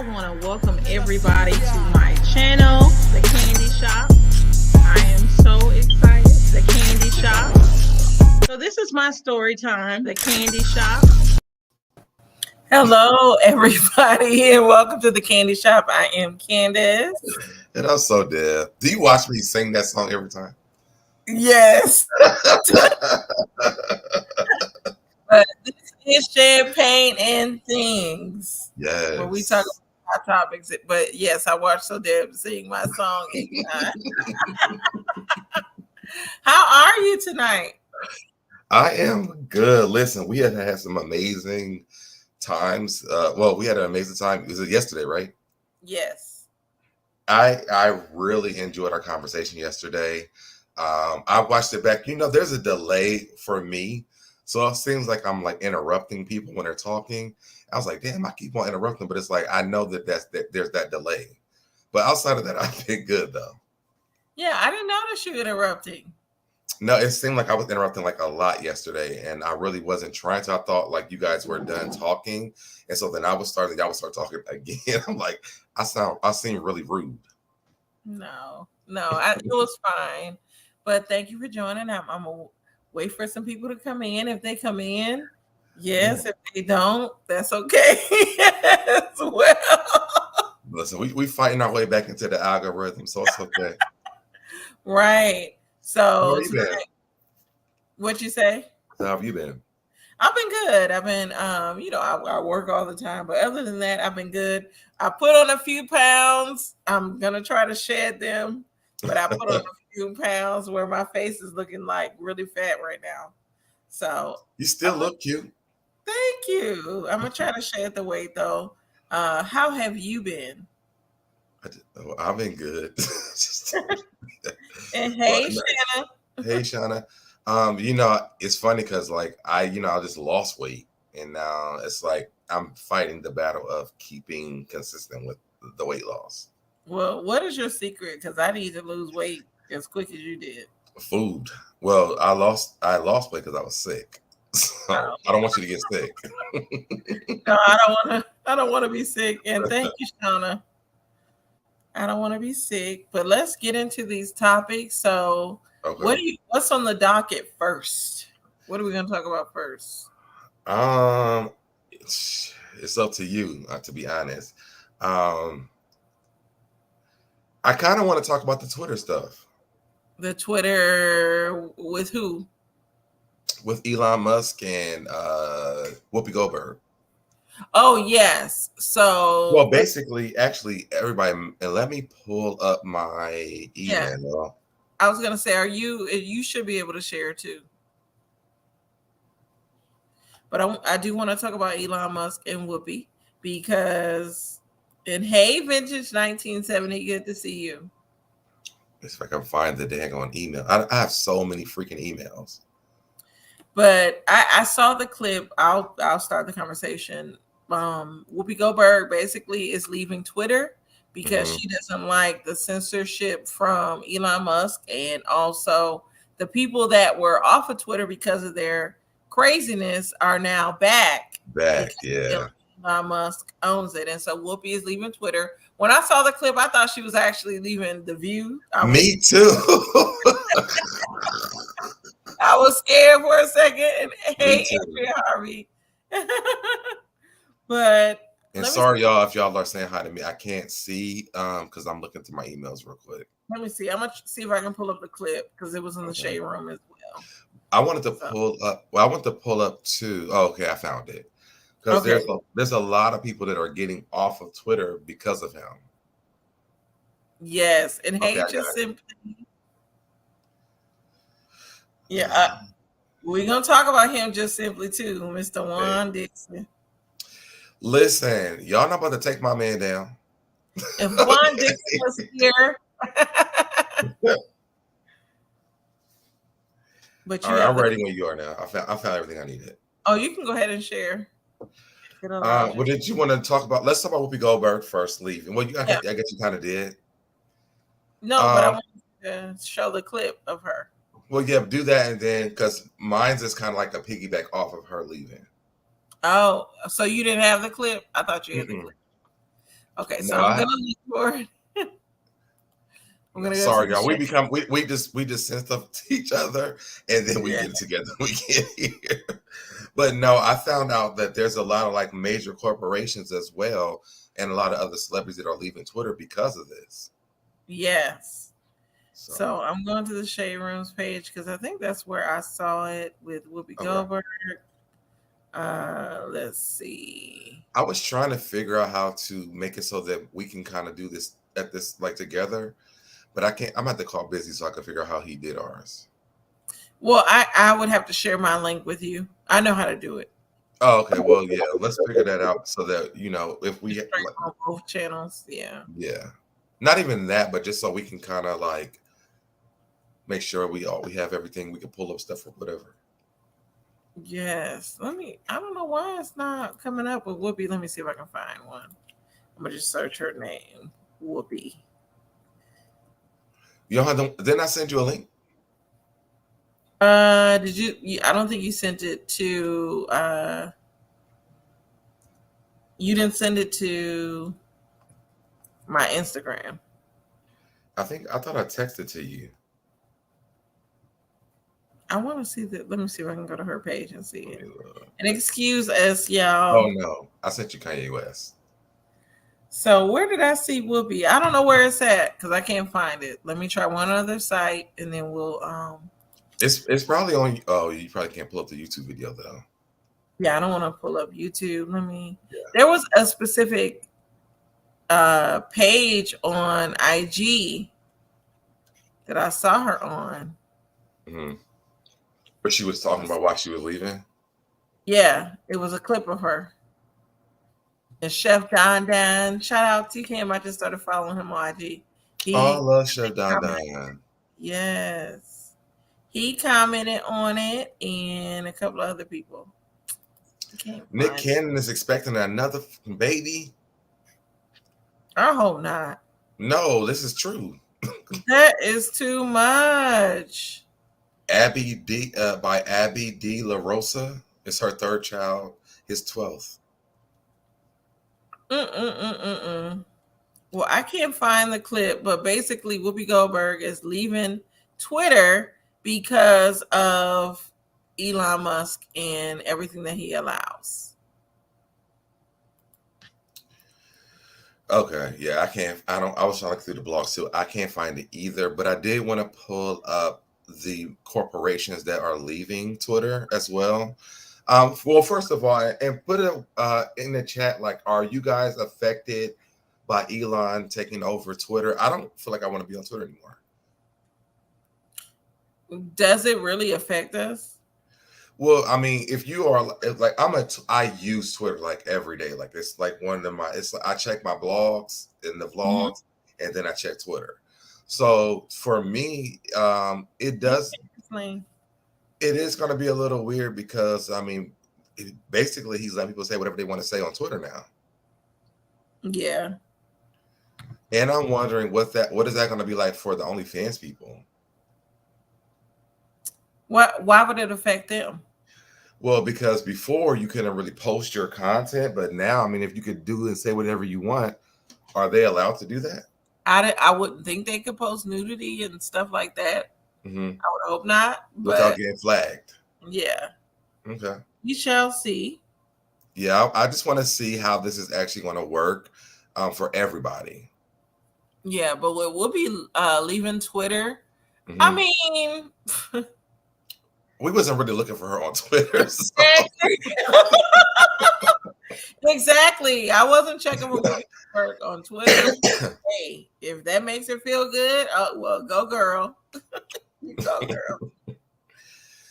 want to welcome everybody to my channel, The Candy Shop. I am so excited. The Candy Shop. So this is my story time, The Candy Shop. Hello, everybody, and welcome to The Candy Shop. I am Candace. And I'm so dead. Do you watch me sing that song every time? Yes. But this is Champagne and Things. Yes. Where we talk about hot topics. But yes, I watched So Deb sing my song every time. How are you tonight? I am good. Listen, we had some amazing times. We had an amazing time. Was it yesterday, right? Yes. I really enjoyed our conversation yesterday. I watched it back. You know, there's a delay for me. So it seems like I'm like interrupting people when they're talking. I was like, damn, I keep on interrupting, but it's like I know that there's that delay. But outside of that, I've been good though. Yeah, I didn't notice you interrupting. No, it seemed like I was interrupting like a lot yesterday, and I really wasn't trying to. I thought like you guys were done talking, and so then y'all would start talking again. I'm like, I seem really rude. No, it was fine. But thank you for joining. I'm gonna wait for some people to come in. If they come in, yes. Yeah. If they don't, that's okay as well. Listen, we fighting our way back into the algorithm, so it's okay. Right. So tonight, what you say? How have you been? I've been good. I've been I work all the time, but other than that, I've been good. I put on a few pounds. I'm gonna try to shed them, but I put on a few pounds where my face is looking like really fat right now. So you still look cute. Thank you. I'm gonna try to shed the weight though. How have you been? I've been good. And hey, Shanna. Hey, Shauna. You know, it's funny because like I just lost weight, and now it's like I'm fighting the battle of keeping consistent with the weight loss. Well, what is your secret? Because I need to lose weight as quick as you did. Food. Well, I lost weight because I was sick. So I don't want you to get sick. No, I don't want to be sick. And thank you, Shauna. I don't want to be sick, but let's get into these topics. So, okay. What's on the docket first? What are we going to talk about first? It's up to you, to be honest. I kind of want to talk about the Twitter stuff. The Twitter with who? With Elon Musk and Whoopi Goldberg. Oh, yes. So, well, basically, actually, everybody, and let me pull up my email. Yeah. I was going to say, you should be able to share too. But I do want to talk about Elon Musk and Whoopi because, and hey, Vintage 1970, good to see you. If I can find the daggone email. I have so many freaking emails. But I saw the clip. I'll start the conversation. Whoopi Goldberg basically is leaving Twitter because she doesn't like the censorship from Elon Musk, and also the people that were off of Twitter because of their craziness are now back. Yeah. Elon Musk owns it, and so Whoopi is leaving Twitter. When I saw the clip, I thought she was actually leaving The View. Me too. I was scared for a second. Hey, Andrea Harvey. But sorry, y'all, if y'all are saying hi to me. I can't see because I'm looking through my emails real quick. Let me see. I'm gonna see if I can pull up the clip because it was in the shade room as well. I wanted to pull up. Well, I want to pull up too. Oh, okay, I found it. Because there's a lot of people that are getting off of Twitter because of him. Yes, and hey, just simply. Yeah, we're gonna talk about him just simply too, Mr. Juan Dixon. Listen, y'all not about to take my man down. If Juan Dixon was here, but I'm ready when you are now. I found everything I needed. Oh, you can go ahead and share. What did you want to talk about? Let's talk about Whoopi Goldberg first. Leaving. Well, I guess you kind of did. No, but I wanted to show the clip of her. Well, yeah, do that, and then because mine's is kind of like a piggyback off of her leaving. Oh, so you didn't have the clip? I thought you had the clip. Okay, so No, I'm gonna look for it. I'm no, gonna go to sorry, the y'all. shade. We just send stuff to each other, and then we Yeah. get it together. We get here. But no, I found out that there's a lot of like major corporations as well, and a lot of other celebrities that are leaving Twitter because of this. Yes. So, So I'm going to the Shade Rooms page because I think that's where I saw it with Whoopi okay. Goldberg. Let's see. I was trying to figure out how to make it so that we can kind of do this at this like together, but I can't. I'm gonna have to call Busy so I can figure out how he did ours. Well, I would have to share my link with you. I know how to do it. Oh, okay. Well, yeah. Let's figure that out so that if we Just straight like, on both channels. Yeah. yeah, not even that, but just so we can kind of like make sure we have everything. We can pull up stuff or whatever. Yes. I don't know why it's not coming up with Whoopi. Let me see if I can find one. I'm gonna just search her name. Whoopi. You don't have to, didn't I send you a link? Did I don't think you sent it to you didn't send it to my Instagram. I thought I texted to you. I want to see that. Let me see if I can go to her page and see Let it. me look. And excuse us, Oh y'all. no, I sent you Kanye West. So where did I see Whoopi? I don't know where it's at because I can't find it. Let me try one other site and then we'll It's probably on. Oh, you probably can't pull up the YouTube video though. yeah, I don't want to pull up YouTube. Yeah. There was a specific page on IG that I saw her on. Mm-hmm. But she was talking about why she was leaving. Yeah, it was a clip of her. And Chef Don Dan, shout out to him. I just started following him on IG. Oh, I He love Chef Don commented, Don. yes. He commented on it and a couple of other people. I can't Nick find it. Cannon is expecting another baby. I hope not. No, this is true. That is too much. By Abby D. La Rosa. It's her third child, his 12th. Mm-mm-mm-mm-mm. Well, I can't find the clip, but basically Whoopi Goldberg is leaving Twitter because of Elon Musk and everything that he allows. Okay, yeah, I was trying to look through the blogs too. I can't find it either, but I did want to pull up the corporations that are leaving Twitter as well. Well, first of all, and put it in the chat, like, are you guys affected by Elon taking over Twitter? I don't feel like I want to be on Twitter anymore. Does it really affect us? Well, I mean, if you are like I use Twitter like every day. Like it's like one of my. It's like I check my blogs and the Mhm. vlogs, and then I check Twitter. So for me, it does. Explain. It is going to be a little weird because I mean, basically, he's letting people say whatever they want to say on Twitter now. Yeah. And I'm wondering what is that going to be like for the OnlyFans people? Why would it affect them? Well, because before you couldn't really post your content, but now, I mean, if you could do and say whatever you want, are they allowed to do that? I wouldn't think they could post nudity and stuff like that. Mm-hmm. I would hope not. Without But getting flagged. yeah. Okay. We shall see. Yeah, I just want to see how this is actually going to work for everybody. Yeah, but we'll be leaving Twitter. Mm-hmm. I mean, we wasn't really looking for her on Twitter. So. Exactly. I wasn't checking for work on Twitter. Hey, if that makes her feel good, well, go girl. You go girl.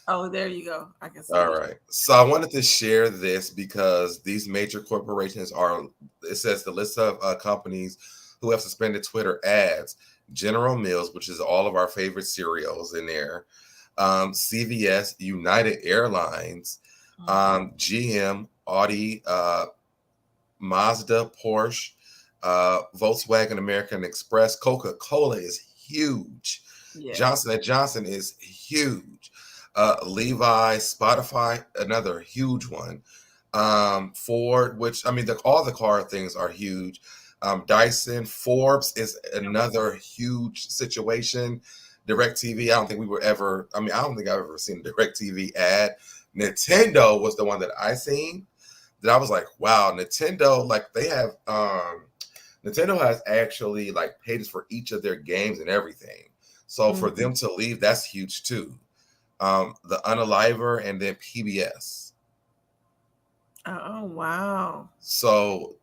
Oh, there you go. I can see. All right. So I wanted to share this because these major corporations it says the list of companies who have suspended Twitter ads. General Mills, which is all of our favorite cereals in there. CVS, United Airlines, GM, Audi, Mazda, Porsche, Volkswagen, American Express, Coca-Cola is huge. Yeah. Johnson & Johnson is huge. Levi, Spotify, another huge one. Ford, which I mean, all the car things are huge. Dyson, Forbes is another huge situation. DirecTV, I don't think we were ever. I mean, I don't think I've ever seen a DirecTV ad. Nintendo was the one that I seen. That I was like, wow, Nintendo, like they have. Nintendo has actually like paid for each of their games and everything. So for them to leave, that's huge too. The Unaliver and then PBS. Oh wow. So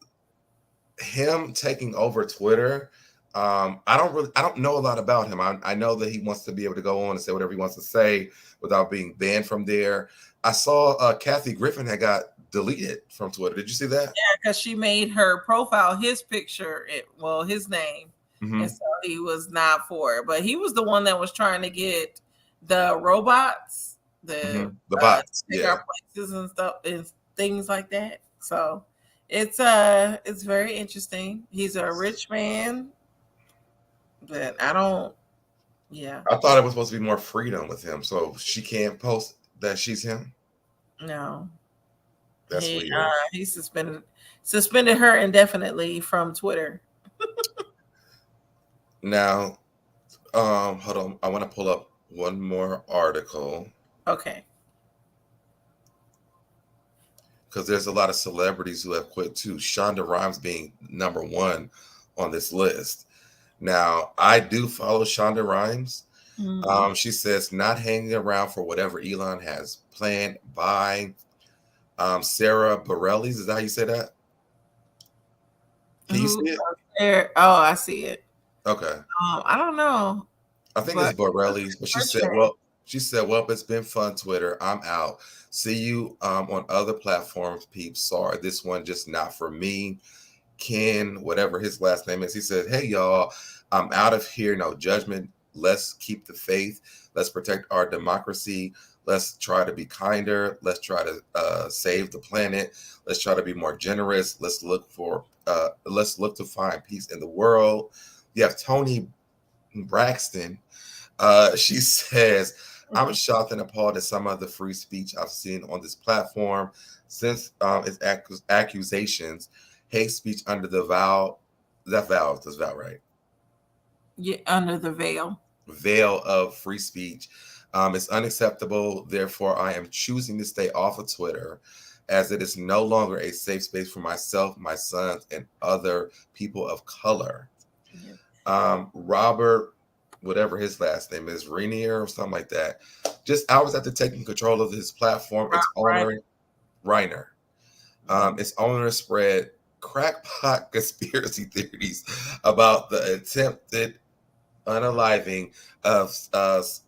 him taking over Twitter, I don't know a lot about him. I know that he wants to be able to go on and say whatever he wants to say without being banned from there. I saw Kathy Griffin had got deleted from Twitter. Did you see that? Yeah, because she made her profile his picture, his name, Mm-hmm. and so he was not for it. But he was the one that was trying to get the robots, the bots, take yeah, our places and stuff and things like that. So it's very interesting. He's a rich man, but I don't. Yeah, I thought it was supposed to be more freedom with him, so she can't post that she's him. no. That's weird. He suspended her indefinitely from Twitter. Now, hold on. I want to pull up one more article. Okay. Because there's a lot of celebrities who have quit too. Shonda Rhimes being number one on this list. Now, I do follow Shonda Rhimes. Mm-hmm. She says not hanging around for whatever Elon has planned. Bye. Sarah Bareilles, is that how you say that? Can you see it? Oh, I see it. Okay. I don't know. I think it's Bareilles, but she said, well, it's been fun, Twitter. I'm out. See you on other platforms, peeps. Sorry, this one just not for me. Ken, whatever his last name is, he said, hey, y'all, I'm out of here. No judgment. Let's keep the faith. Let's protect our democracy. Let's try to be kinder. Let's try to save the planet. Let's try to be more generous. Let's look to find peace in the world. You have Tony Braxton. She says, I'm shocked and appalled at some of the free speech I've seen on this platform since its accusations, hate speech under the veil. That's Val, right? Yeah, under the veil of free speech. It's unacceptable. Therefore, I am choosing to stay off of Twitter as it is no longer a safe space for myself, my sons, and other people of color. Yeah. Robert, whatever his last name is, Rainier or something like that, just hours after taking control of his platform, its owner, Reiner, its owner spread crackpot conspiracy theories about the attempted unaliving of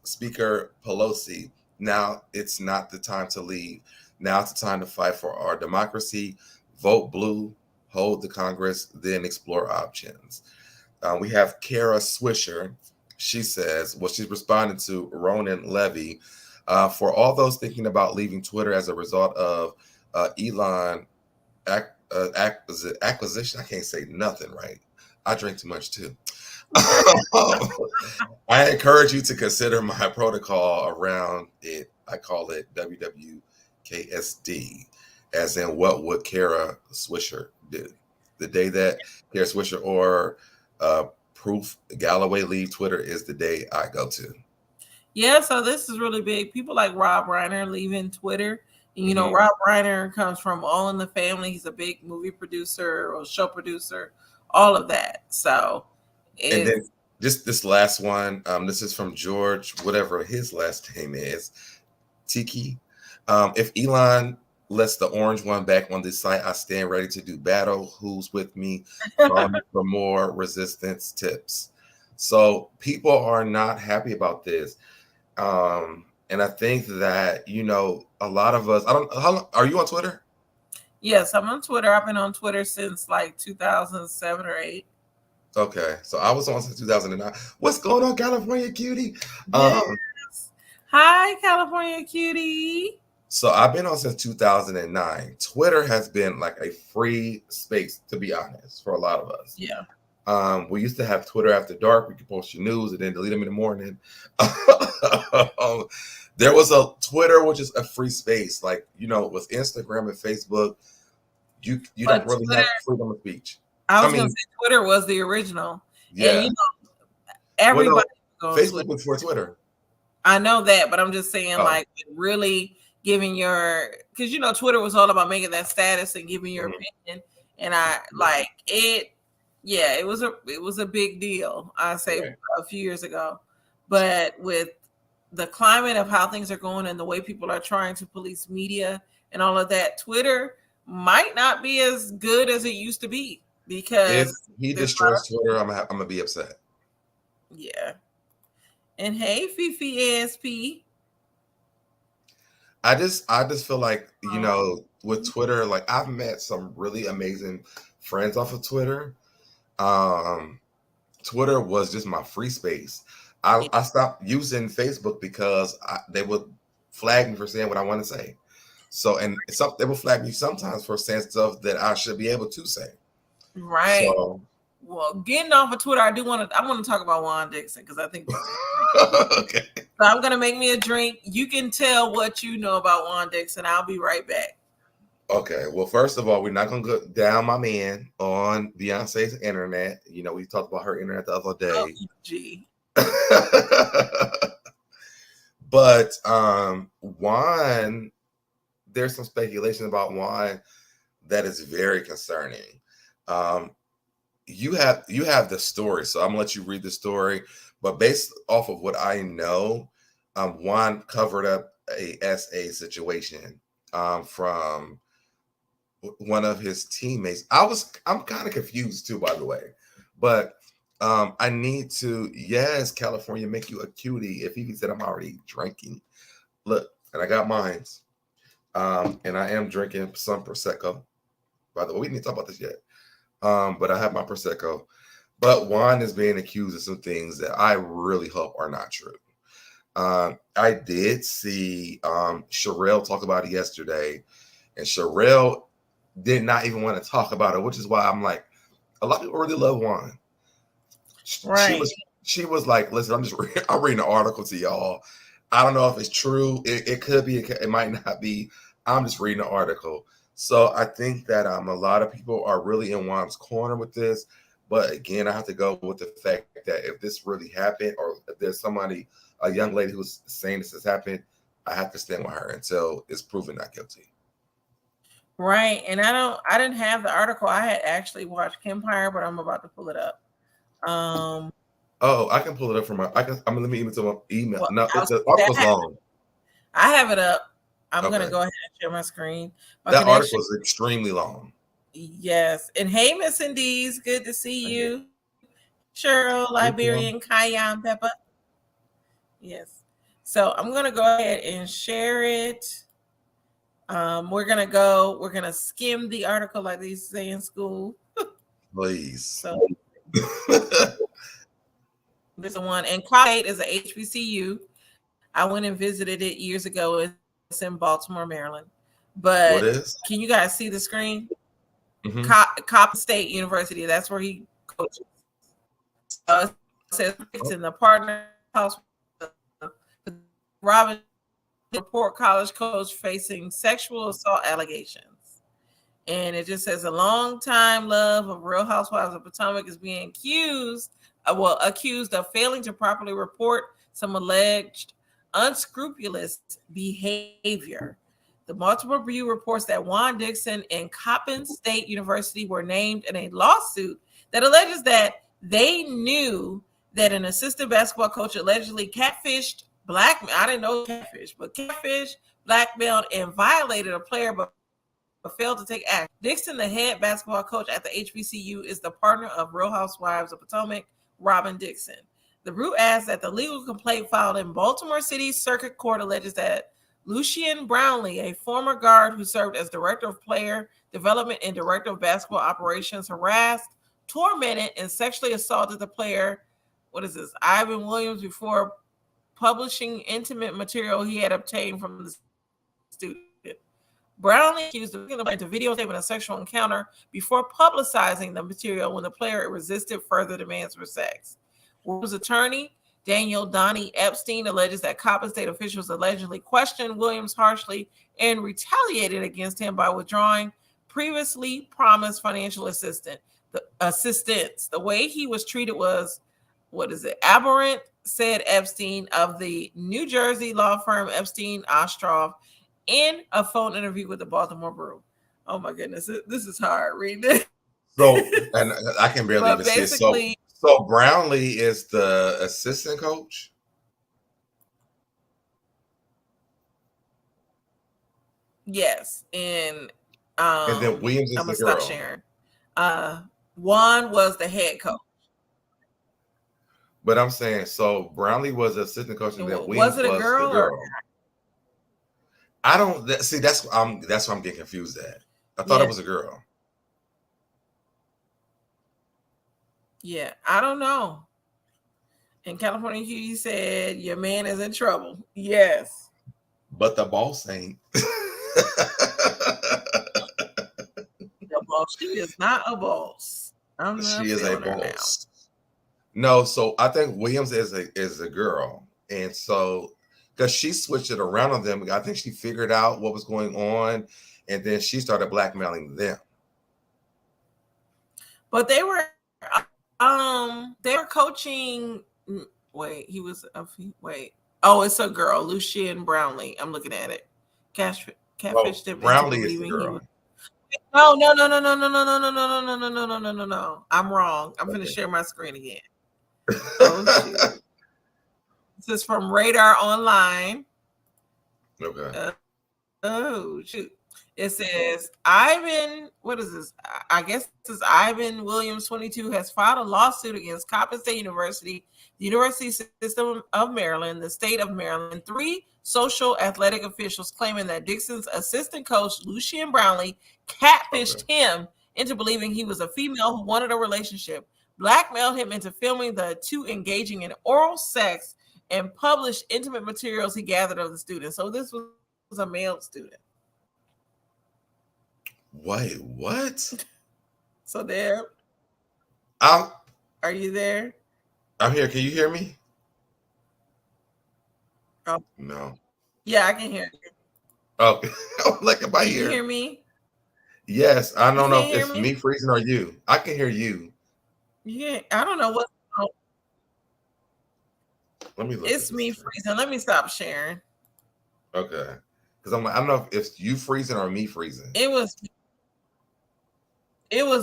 Speaker Pelosi. Now it's not the time to leave. Now it's the time to fight for our democracy. Vote blue, hold the Congress, then explore options. We have Kara Swisher. She says, well, she's responding to Ronan Levy. For all those thinking about leaving Twitter as a result of Elon acquisition, I can't say nothing right. I drink too much too. I encourage you to consider my protocol around it. I call it WWKSD, as in what would Kara Swisher do? The day that Kara Swisher or Proof Galloway leave Twitter is the day I go to. Yeah, so this is really big. People like Rob Reiner leaving Twitter. And, you know, Rob Reiner comes from All in the Family. He's a big movie producer or show producer, all of that. So, and then just this last one, this is from George, whatever his last name is, Tiki. If Elon lets the orange one back on this site, I stand ready to do battle. Who's with me? For more resistance tips. So people are not happy about this. And I think that, you know, a lot of us, are you on Twitter? Yes, I'm on Twitter. I've been on Twitter since like 2007 or 8. Okay, so I was on since 2009. What's going on, California cutie? Yes. Hi, California cutie. So I've been on since 2009. Twitter has been like a free space, to be honest, for a lot of us. Yeah. We used to have Twitter after dark. We could post your news and then delete them in the morning. There was a Twitter, which is a free space. Like, you know, with Instagram and Facebook, you don't really have freedom of speech. I I was gonna mean, say Twitter was the original, and yeah. Well, everybody no, was on Facebook Twitter. before Twitter. I know that, but I'm just saying, Oh, like, really giving because Twitter was all about making that status and giving your mhm. opinion, and I like it. Yeah, it was a big deal. I say Right. a few years ago, but with the climate of how things are going and the way people are trying to police media and all of that, Twitter might not be as good as it used to be If because he there's a lot destroys Twitter, I'm gonna be upset. yeah. And hey, Fifi ASP. I just feel like, Um, with Twitter, like I've met some really amazing friends off of Twitter. Um, Twitter was just my free space. I, yeah, I stopped using Facebook because they would flag me for saying what I want to say. So, and they will flag me sometimes for saying stuff that I should be able to say. right. So, Well, getting off of Twitter, I want to talk about Juan Dixon because I think this is okay. so I'm gonna make me a drink. You can tell what you know about Juan Dixon. I'll be right back. Okay. Well, first of all, we're not gonna go down my man on Beyonce's internet. We talked about her internet the other Oh, day. gee. But Juan, there's some speculation about Juan that is very concerning. Um, you have the story, so I'm gonna let you read the story. But based off of what I know, Juan covered up a SA situation from one of his teammates. I'm kind of confused too, by the way, but I need to. Yes, California make you a cutie. If he said I'm already drinking, look, and I got mines, and I am drinking some prosecco. By the way, we didn't talk about this yet, but I have my prosecco. But Juan is being accused of some things that I really hope are not true. I did see Sherelle talk about it yesterday, and Sherelle did not even want to talk about it, which is why I'm like, a lot of people really love Juan. She Right. was she was like, listen, I'm reading an article to y'all. I don't know if it's true. It could be. It might not be. I'm just reading an article. So I think that a lot of people are really in Juan's corner with this. But again, I have to go with the fact that if this really happened, or if there's a young lady who's saying this has happened, I have to stand with her until it's proven not guilty. Right. And I didn't have the article. I had actually watched Empire, but I'm about to pull it up. Um Oh, I can pull it up from my. I'm gonna let me email to my email. well, No, I was the I article's have, long. I have it up. I'm gonna Okay, go ahead and share my screen. My that article connection. is extremely long. Yes. And hey, Miss Indies, good to see Thank you. you. Cheryl, Thank you. Liberian, Cayenne Pepper. Yes. So I'm gonna go ahead and share it. We're gonna skim the article like they say in school. Please. So there's a one, and Cal State is a HBCU. I went and visited it years ago. It's in Baltimore, Maryland. What But is? can you guys see the screen? Mm-hmm. Coppin State University. That's where he coaches. So it says it's Oh, in the partner house. Robyn report college coach facing sexual assault allegations. And it just says a long-time love of Real Housewives of Potomac is being accused of failing to properly report some alleged unscrupulous behavior. The Baltimore Review reports that Juan Dixon and Coppin State University were named in a lawsuit that alleges that they knew that an assistant basketball coach allegedly catfished I didn't know catfish, but catfish, blackmailed, and violated a player, but failed to take action. Dixon, the head basketball coach at the HBCU, is the partner of Real Housewives of Potomac, Robyn Dixon. The Root adds that the legal complaint filed in Baltimore City Circuit Court alleges that Lucian Brownlee, a former guard who served as director of player development and director of basketball operations, harassed, tormented, and sexually assaulted the player. What is this? Ivan Williams before publishing intimate material he had obtained from the student. Brownlee accused the player to videotaping a sexual encounter before publicizing the material when the player resisted further demands for sex. Williams' attorney, Daniel Donnie Epstein, alleges that Coppin State officials allegedly questioned Williams harshly and retaliated against him by withdrawing previously promised financial assistance. the assistants. The way he was treated was, what is it? Aberrant, said Epstein of the New Jersey law firm Epstein Ostroff in a phone interview with the Baltimore Brew. Oh my goodness, this is hard reading it. So, and I can barely But even see it. basically, So Brownlee is the assistant coach? yes. And then Williams is I'm the gonna stop girl. sharing. Juan was the head coach. But I'm saying, so Brownlee was the assistant coach, and then Williams was it a was the girl? girl. I don't see. That's what I'm getting confused at. I thought it was a girl. Yeah, I don't know. And California Cutie said, your man is in trouble. Yes. But the boss ain't. The boss. She is not a boss. I'm not she is a boss. Now. No, so I think Williams is a girl. And so because she switched it around on them, I think she figured out what was going on, and then she started blackmailing them. But they were coaching. Wait, he was wait. Oh, it's a girl, Lucian Brownlee. I'm looking at it. Catfish Brownlee is the girl. No. I'm wrong. I'm gonna share my screen again. Oh, shoot. This is from Radar Online. Okay. Oh, shoot. It says Ivan, what is this? I guess this is Ivan Williams, 22, has filed a lawsuit against Coppin State University, the University System of Maryland, the state of Maryland, 3 social athletic officials claiming that Dixon's assistant coach, Lucian Brownlee, catfished him into believing he was a female who wanted a relationship, blackmailed him into filming the two engaging in oral sex, and published intimate materials he gathered of the student. So this was a male student. Wait, what? So there. Are you there? I'm here. Can you hear me? Oh. No. Yeah, I can hear you. Oh, like am I here? Can you hear me? Yes. I don't know if it's me freezing or you. I can hear you. Yeah, I don't know what. Oh. Let me look. It's me freezing. Let me stop sharing. Okay. Because I don't know if it's you freezing or me freezing. It was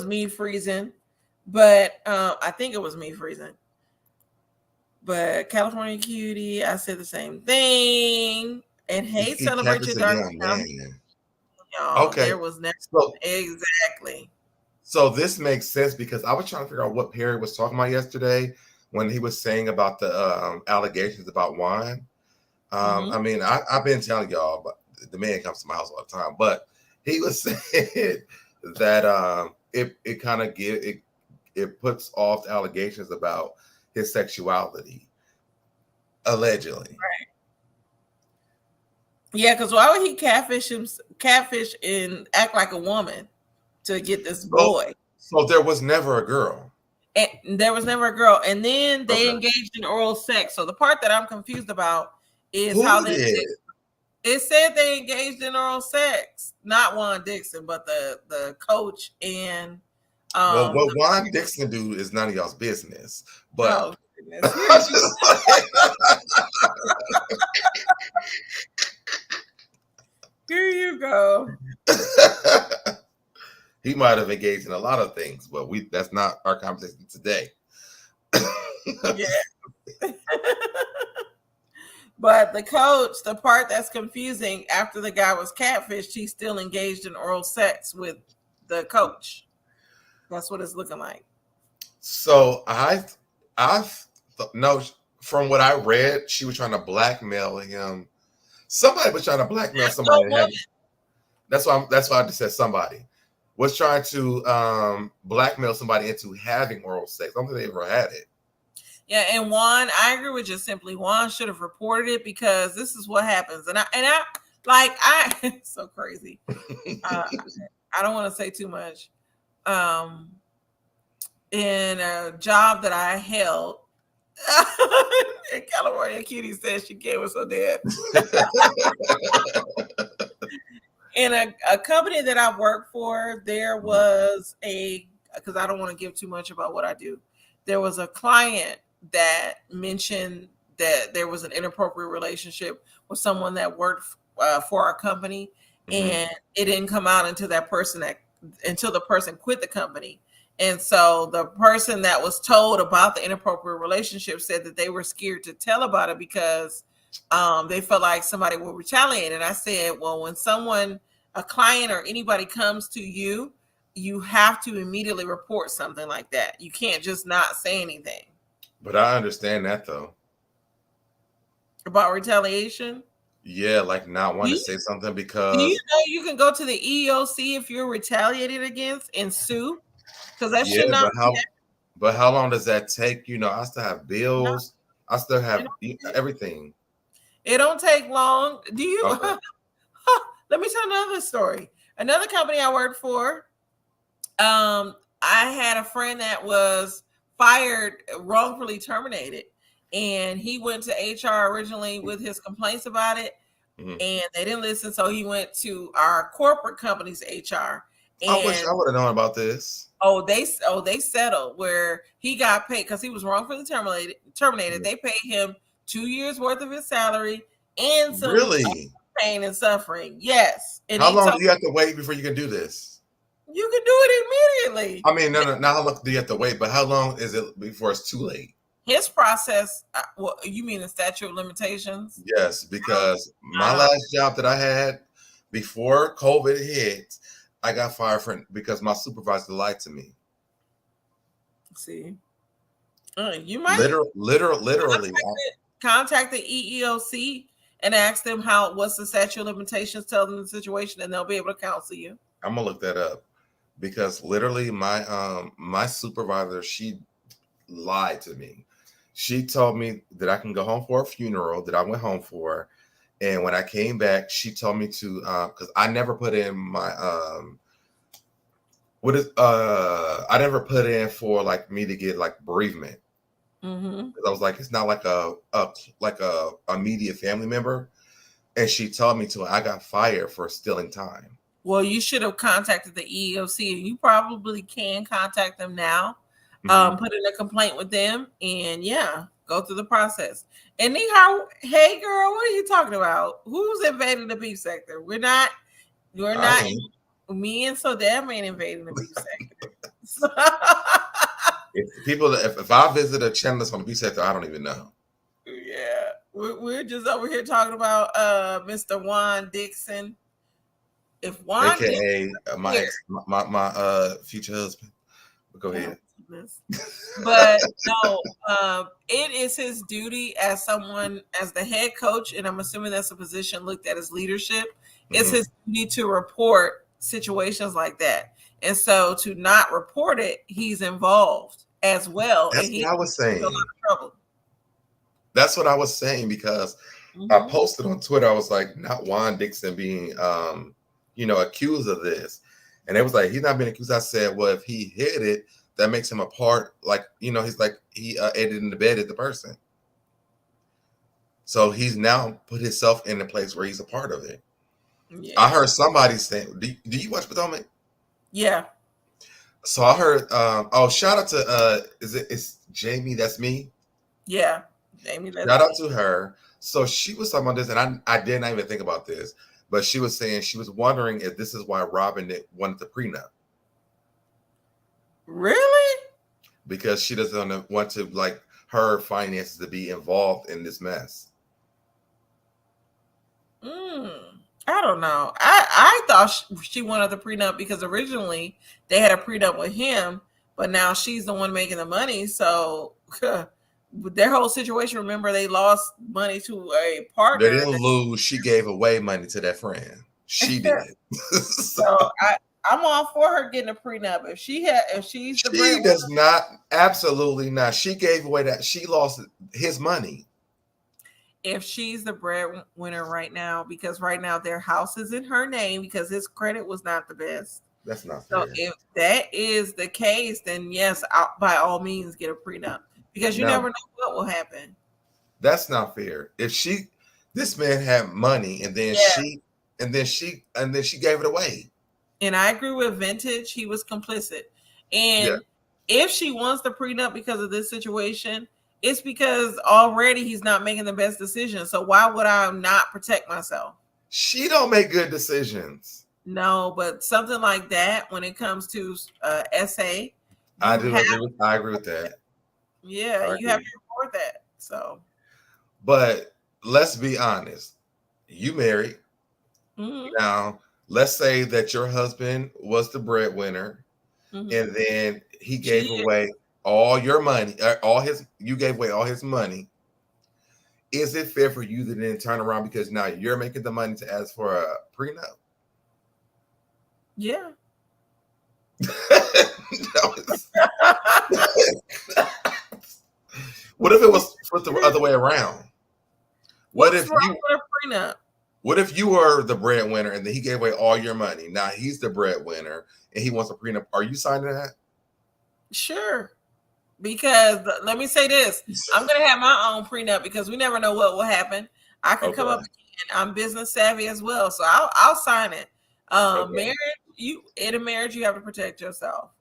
me freezing, but I think it was me freezing. But California Cutie, I said the same thing. And hey, celebrate your dark side. Okay. There was never exactly. So this makes sense because I was trying to figure out what Perry was talking about yesterday when he was saying about the allegations about Juan. I mean, I've been telling y'all, but the man comes to my house all the time. But he was saying that it kind of it puts off allegations about his sexuality, allegedly. Right. Yeah, because why would he catfish and act like a woman to get this boy? So there was never a girl. And there was never a girl. And then they engaged in oral sex. So the part that I'm confused about is how they did. It said they engaged in oral sex, not Juan Dixon, but the coach and well, what Juan Dixon do is none of y'all's business. But here you go. He might have engaged in a lot of things, but that's not our conversation today. Yeah. But the coach, the part that's confusing, after the guy was catfished, he still engaged in oral sex with the coach. That's what it's looking like. So I no, from what I read, she was trying to blackmail him. Somebody was trying to blackmail somebody. That's why I just said somebody was trying to blackmail somebody into having oral sex. I don't think they ever had it. Yeah, and Juan, I agree with you simply. Juan should have reported it because this is what happens. And I it's so crazy. I don't want to say too much. In a job that I held, in California, Cutie says she gave us so dead. In a company that I worked for, there was a because I don't want to give too much about what I do. There was a client that mentioned that there was an inappropriate relationship with someone that worked for our company, and it didn't come out until until the person quit the company. And so the person that was told about the inappropriate relationship said that they were scared to tell about it because they felt like somebody would retaliate. And I said, well, when a client or anybody comes to you, you have to immediately report something like that. You can't just not say anything. But I understand that though. About retaliation? Yeah, like not wanting to say something because. Do you know you can go to the EEOC if you're retaliated against and sue? Because that should not be that. But how long does that take? I still have bills. I still have everything. It don't take long. Do you? Okay. Let me tell another story. Another company I worked for, I had a friend that was fired, wrongfully terminated, and he went to HR originally with his complaints about it, and they didn't listen, so he went to our corporate company's HR. And I wish I would have known about this. They settled where he got paid because he was wrongfully terminated. They paid him 2 years worth of his salary and some pain and suffering. Yes. And how long do you have to wait before you can do this? You can do it immediately. I mean, no. How long do you have to wait? But how long is it before it's too late? His process. Well, you mean the statute of limitations? Yes, because my last job that I had before COVID hit, I got fired because my supervisor lied to me. See, you might literally contact the EEOC and ask them what's the statute of limitations, tell them the situation, and they'll be able to counsel you. I'm gonna look that up because literally my supervisor, she lied to me. She told me that I can go home for a funeral that I went home for. And when I came back, she told me to, because I never put in my, I never put in for like me to get like bereavement. I was like, it's not like a immediate family member. And she told me to, I got fired for stealing time. Well, you should have contacted the EEOC. You probably can contact them now. Put in a complaint with them and go through the process. And hey girl, what are you talking about? Who's invading the beef sector? We're not. Me and Sodam ain't invading the beef sector. If I visit a channel that's on the beef sector, I don't even know. Yeah, we're just over here talking about Mr. Juan Dixon. If Juan, AKA my future husband, go ahead. But no, it is his duty as the head coach, and I'm assuming that's a position looked at as leadership. It's his duty to report situations like that, and so to not report it, he's involved as well. That's and what I was saying. A lot of trouble. That's what I was saying because I posted on Twitter. I was like, not Juan Dixon being, accused of this, and it was like he's not being accused. I said, well, if he hit it, that makes him a part, he's like he aided and abetted the person. So he's now put himself in a place where he's a part of it. Yeah. I heard somebody saying, do you watch Potomac? Yeah. So I heard, shout out to, it's Jamie, that's me? Yeah. Jamie, that's shout out to her. So she was talking about this, and I did not even think about this, but she was saying she was wondering if this is why Robyn wanted the prenup. Really? Because she doesn't want to her finances to be involved in this mess. I don't know. I thought she wanted the prenup because originally they had a prenup with him, but now she's the one making the money. So their whole situation, remember, they lost money to a partner. They didn't lose. She gave away money to that friend. She did. So I'm all for her getting a prenup. If she's the breadwinner. Does not, absolutely not. She gave away that. She lost his money. If she's the breadwinner right now, because right now their house is in her name because his credit was not the best. That's not so fair. If that is the case, then yes, by all means get a prenup because you never know what will happen. That's not fair. If this man had money and then she gave it away. And I agree with Vintage. He was complicit. And if she wants the prenup because of this situation, it's because already he's not making the best decision. So why would I not protect myself? She don't make good decisions. No, but something like that when it comes to SA, I agree with that. Yeah, you have to report that. So, but let's be honest. You married. Now, let's say that your husband was the breadwinner, and then he gave away all your money, you gave away all his money. Is it fair for you to then turn around because now you're making the money to ask for a prenup? Yeah. What if it was the other way around? What's wrong with a prenup? What if you were the breadwinner and then he gave away all your money? Now he's the breadwinner and he wants a prenup. Are you signing that? Sure. Because let me say this, I'm going to have my own prenup because we never know what will happen. I can come up again. I'm business savvy as well. So I'll sign it. Marriage, in a marriage, you have to protect yourself.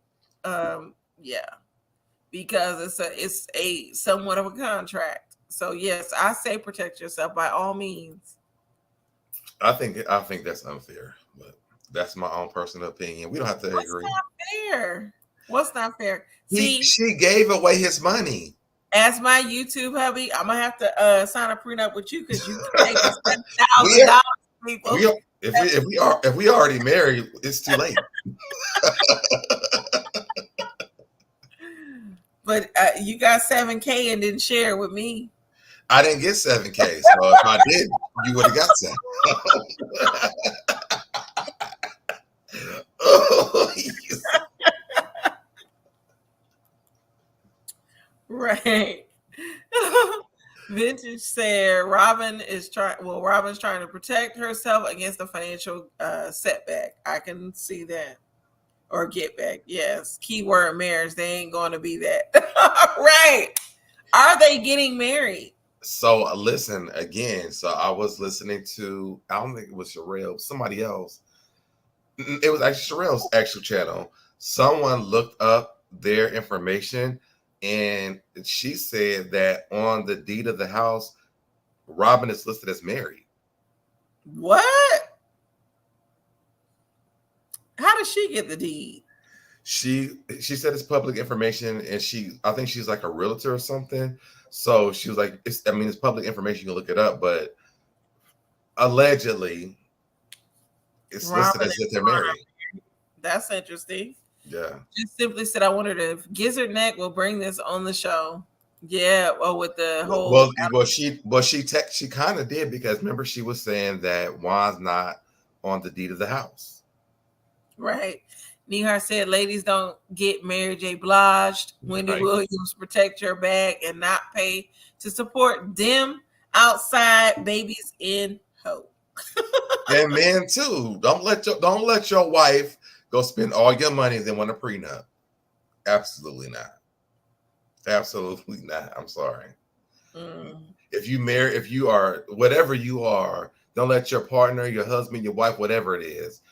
Yeah, because it's a somewhat of a contract. So yes, I say protect yourself by all means. I think that's unfair, but that's my own personal opinion. We don't have to agree. Not fair. What's not fair? She gave away his money. As my YouTube hubby, I'm gonna have to sign a prenup with you because you can take $7,000. If we already married, it's too late. But you got $7,000 and didn't share with me. I didn't get $7,000, so if I did, you would have got some. Right. Vintage said Robyn's trying to protect herself against a financial setback. I can see that. Or get back. Yes. Keyword marriage. They ain't going to be that. Right. Are they getting married? So listen again. So I was listening to, I don't think it was Sherelle, somebody else. It was actually Sherelle's actual channel. Someone looked up their information and she said that on the deed of the house, Robyn is listed as married. What? How does she get the deed? She said it's public information, and I think she's like a realtor or something. So she was like, it's public information. You can look it up, but allegedly, it's listed as if they're married. That's interesting. Yeah. She simply said, I wondered if Gizzard Neck will bring this on the show. Yeah, well, with the whole she kind of did, because remember she was saying that Juan's not on the deed of the house. Right. Nihar said, ladies don't get Mary J. Blige. Wendy Williams, protect your bag and not pay to support them outside babies in hope. And men too. Don't let your wife go spend all your money and then want a prenup. Absolutely not. Absolutely not. I'm sorry. If you are whatever you are, don't let your partner, your husband, your wife, whatever it is,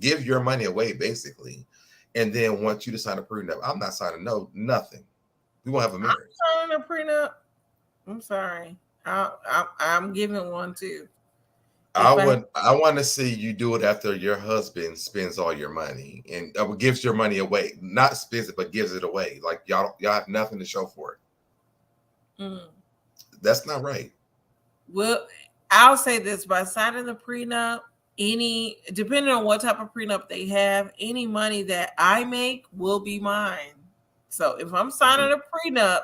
give your money away basically, and then want you to sign a prenup. I'm not signing nothing. We won't have a marriage. I'm signing a prenup. I'm sorry. I'm giving one too. I want to see you do it after your husband spends all your money and gives your money away. Not spends it, but gives it away. Like y'all have nothing to show for it. That's not right. Well, I'll say this: by signing the prenup, depending on what type of prenup they have, any money that I make will be mine. So if I'm signing a prenup,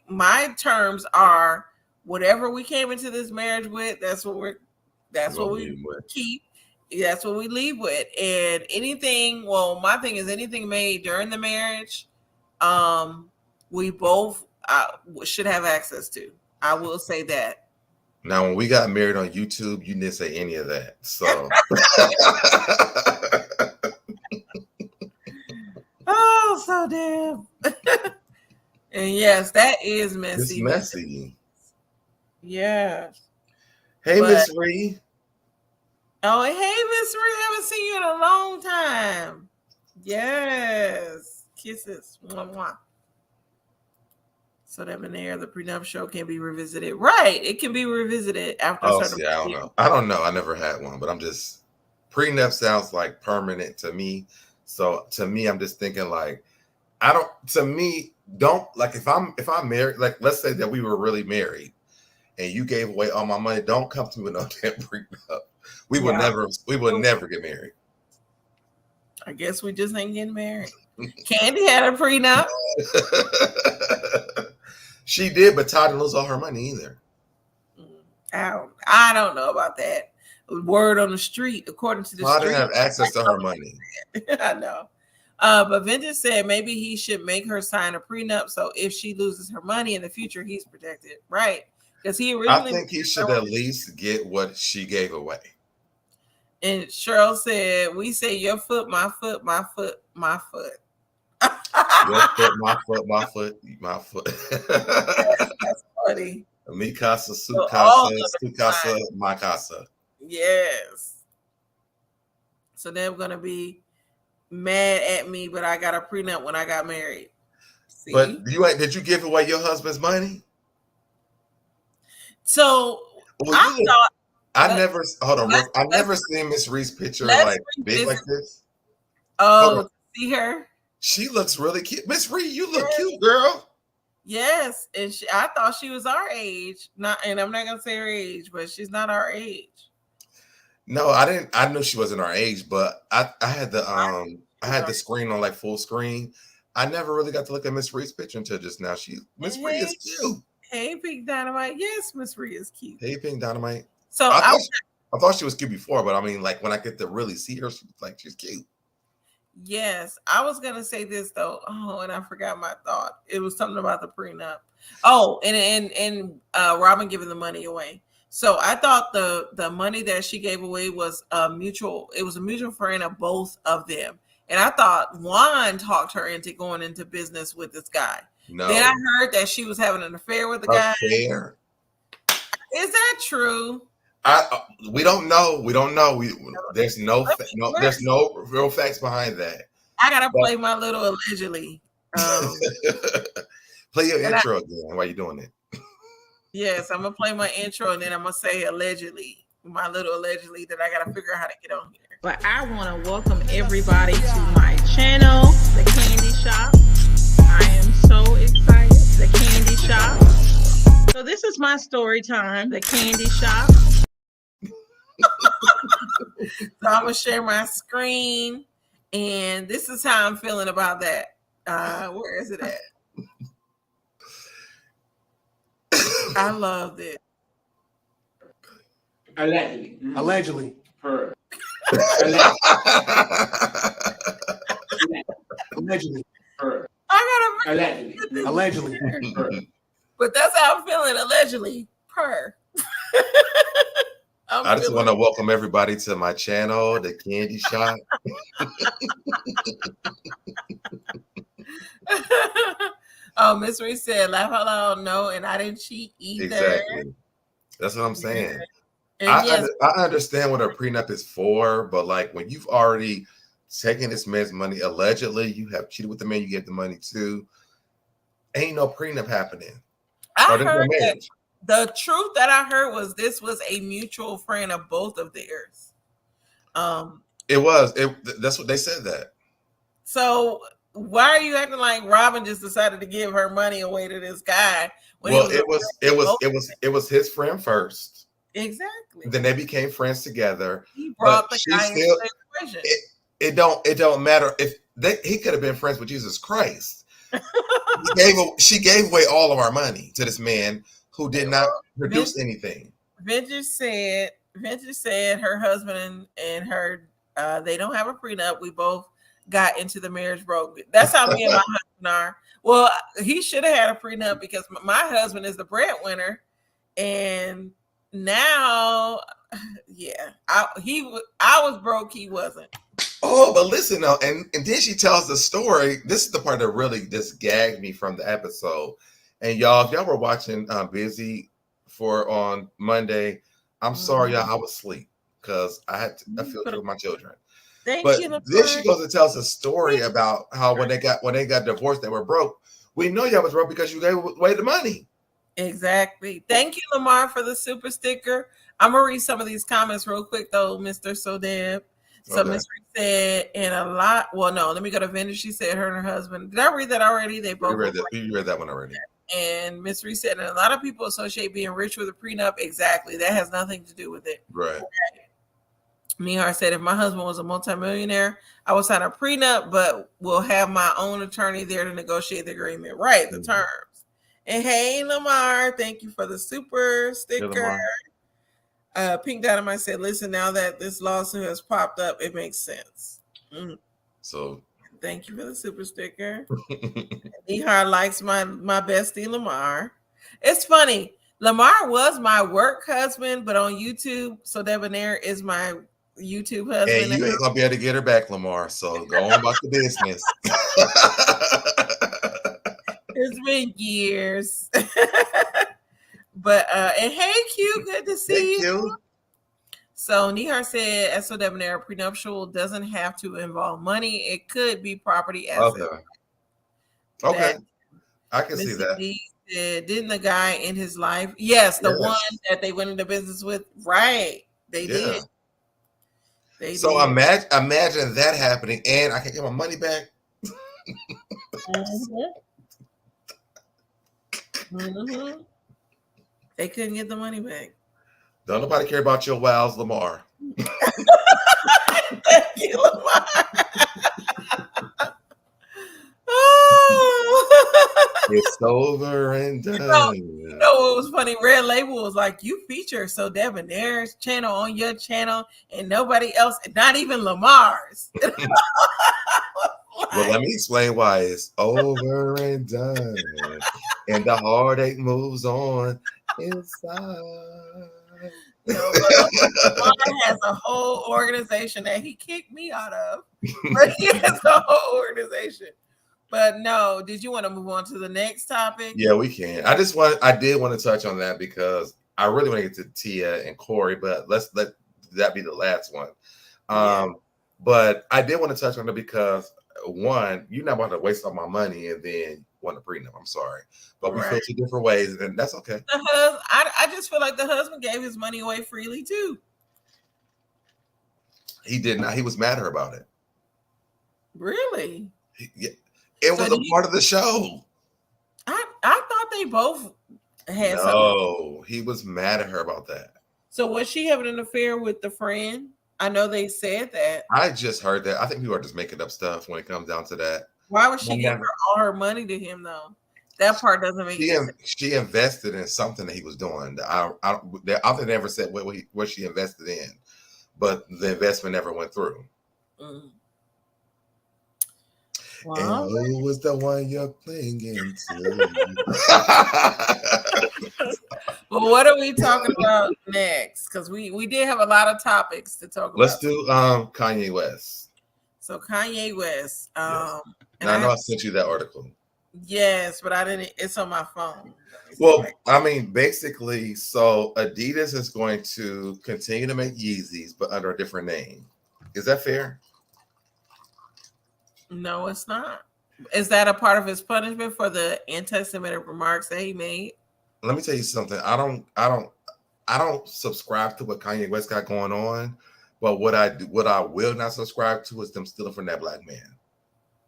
my terms are whatever we came into this marriage with, that's what we keep. That's what we leave with. And anything, my thing is anything made during the marriage, we both should have access to. I will say that. Now, when we got married on YouTube, you didn't say any of that. So, oh, so damn. And yes, that is messy. It's messy. Yeah. Hey, Miss Ree. Oh, hey, Miss Marie, I haven't seen you in a long time. Yes. Kisses. Mwah, mwah. So that Veneer, the prenup show can be revisited. Right. It can be revisited after a certain see, I don't know. I don't know. I never had one, but I'm just prenup sounds like permanent to me. So to me, I'm just thinking like I don't. To me, don't like if I'm married. Like let's say that we were really married, and you gave away all my money. Don't come to me with no damn prenup. We will never get married. I guess we just ain't getting married. Candy had a prenup. She did, but Todd didn't lose all her money either. I don't know about that. Word on the street, according to the Todd street, didn't have access to her money. I know. But Vengeance said maybe he should make her sign a prenup so if she loses her money in the future, he's protected, right? Because he originally, I think he should at least get what she gave away. And Cheryl said, "We say your foot, my foot, my foot, my foot." Your foot, my foot, my foot, my foot. That's funny. Mi casa, su casa, su casa, my casa. Yes. So they're gonna be mad at me, but I got a prenup when I got married. See? But did you give away your husband's money? So I never seen Miss Ree's picture like big like this. Oh, see her? She looks really cute. Miss Ree, you look cute, girl. Yes, and I thought she was our age. And I'm not gonna say her age, but she's not our age. No, I didn't. I knew she wasn't our age, but I had the screen on like full screen. I never really got to look at Miss Ree's picture until just now. Miss Ree is cute. Hey, Pink Dynamite. Yes, Miss Ree is cute. Hey, Pink Dynamite. So I thought she was cute before, but I mean, like when I get to really see her, she's cute. Yes, I was gonna say this though. Oh, and I forgot my thought. It was something about the prenup. Oh, and Robyn giving the money away. So I thought the money that she gave away was mutual. It was a mutual friend of both of them, and I thought Juan talked her into going into business with this guy. No. Then I heard that she was having an affair with the guy. Is that true? We don't know. There's no real facts behind that. I gotta play my little allegedly. Play your intro again while you're doing it. Yes, I'm gonna play my intro and then I'm gonna say allegedly, my little allegedly that I gotta figure out how to get on here. But I want to welcome everybody to my channel, The Candy Shop. I am so excited. The Candy Shop. So this is my story time. The Candy Shop. So I'm gonna share my screen, and this is how I'm feeling about that. Where is it at? I love this. Allegedly. Her. Allegedly. Her. I gotta allegedly. Her. But that's how I'm feeling. Allegedly. Per. I just want to welcome everybody to my channel, The Candy Shop. Oh, Miss Reese said, laugh out loud, no, and I didn't cheat either. Exactly. That's what I'm saying. Yeah. I understand what a prenup is for, but like when you've already taken this man's money, allegedly, you have cheated with the man you gave the money to, ain't no prenup happening. I heard that. The truth that I heard was this was a mutual friend of both of theirs. That's what they said that. So why are you acting like Robyn just decided to give her money away to this guy? Well, it was his friend first. Exactly. Then they became friends together. He brought the guy into the equation. It don't matter if he could have been friends with Jesus Christ. She gave away all of our money to this man who did not produce anything. Venture said her husband and her they don't have a prenup. We both got into the marriage broke. That's how me and my husband are. Well, he should have had a prenup because my husband is the breadwinner, and now, yeah, I was broke. He wasn't. Oh, but listen though, and then she tells the story. This is the part that really just gagged me from the episode. And y'all, if y'all were watching Busy on Monday, I'm sorry, y'all, I was asleep. because I feel for my children. Thank But you, Lamar. then she goes and tells a story about how when they got divorced, they were broke. We know y'all was broke because you gave away the money. Exactly. Thank you, Lamar, for the super sticker. I'm gonna read some of these comments real quick though, Mr. Sodeb. So Okay. Miss Reed said, and a lot. Well, no, let me go to Vendor. She said her and her husband. Did I read that already? They both We read that one already. And Miss Reed said, and a lot of people associate being rich with a prenup. Exactly. That has nothing to do with it. Right. Mihar said, if my husband was a multimillionaire, I would sign a prenup, but will have my own attorney there to negotiate the agreement. Right, the terms. And hey, Lamar, thank you for the super sticker. Pink Dynamite said, listen, now that this lawsuit has popped up, it makes sense. So thank you for the super sticker. Mihar likes my bestie, Lamar. It's funny. Lamar was my work husband, but on YouTube, so Debonair is my YouTube husband. And you ain't gonna be able to get her back, Lamar. So go on about the business. It's been years. But and hey Q, good to see you. So Nihar said SO Debonair prenuptial doesn't have to involve money. It could be property asset. Okay. I can see that. Didn't the guy in his life? Yes, the one that they went into business with. Right. They did. So imagine that happening, and I can get my money back. They couldn't get the money back. Don't nobody care about your wows, Lamar. Thank you, Lamar. It's over and done. You know what was funny? Red Label was like, you feature So Debonair's channel on your channel and nobody else, not even Lamar's. Well, let me explain why it's over and done. And the heartache moves on inside. Lamar has a whole organization that he kicked me out of. But he has a whole organization. But no, did you want to move on to the next topic? Yeah, we can. I did want to touch on that because I really want to get to Tia and Corey, but let's let that be the last one. But I did want to touch on it because one, you're not about to waste all my money and then want a prenup. I'm sorry, but we feel two different ways, and that's okay. I just feel like the husband gave his money away freely too. He did not. He was mad at her about it. Really? Yeah. It was a part of the show. I thought they both had something. No, he was mad at her about that. So was she having an affair with the friend? I know they said that. I just heard that. I think people are just making up stuff when it comes down to that. Why would she give all her money to him though? That part doesn't make sense. She invested in something that he was doing. I never said what she invested in, but the investment never went through. Wow. And who was the one you're clinging to? Well, what are we talking about next? Because we did have a lot of topics to talk about. Let's do Kanye West. So Kanye West. Yes. And I know I sent you that article. Yes, but I didn't. It's on my phone. Well, I mean, basically, so Adidas is going to continue to make Yeezys, but under a different name. Is that fair? No, it's not. Is that a part of his punishment for the anti-Semitic remarks that he made? Let me tell you something. I don't subscribe to what Kanye West got going on, but what I will not subscribe to is them stealing from that black man.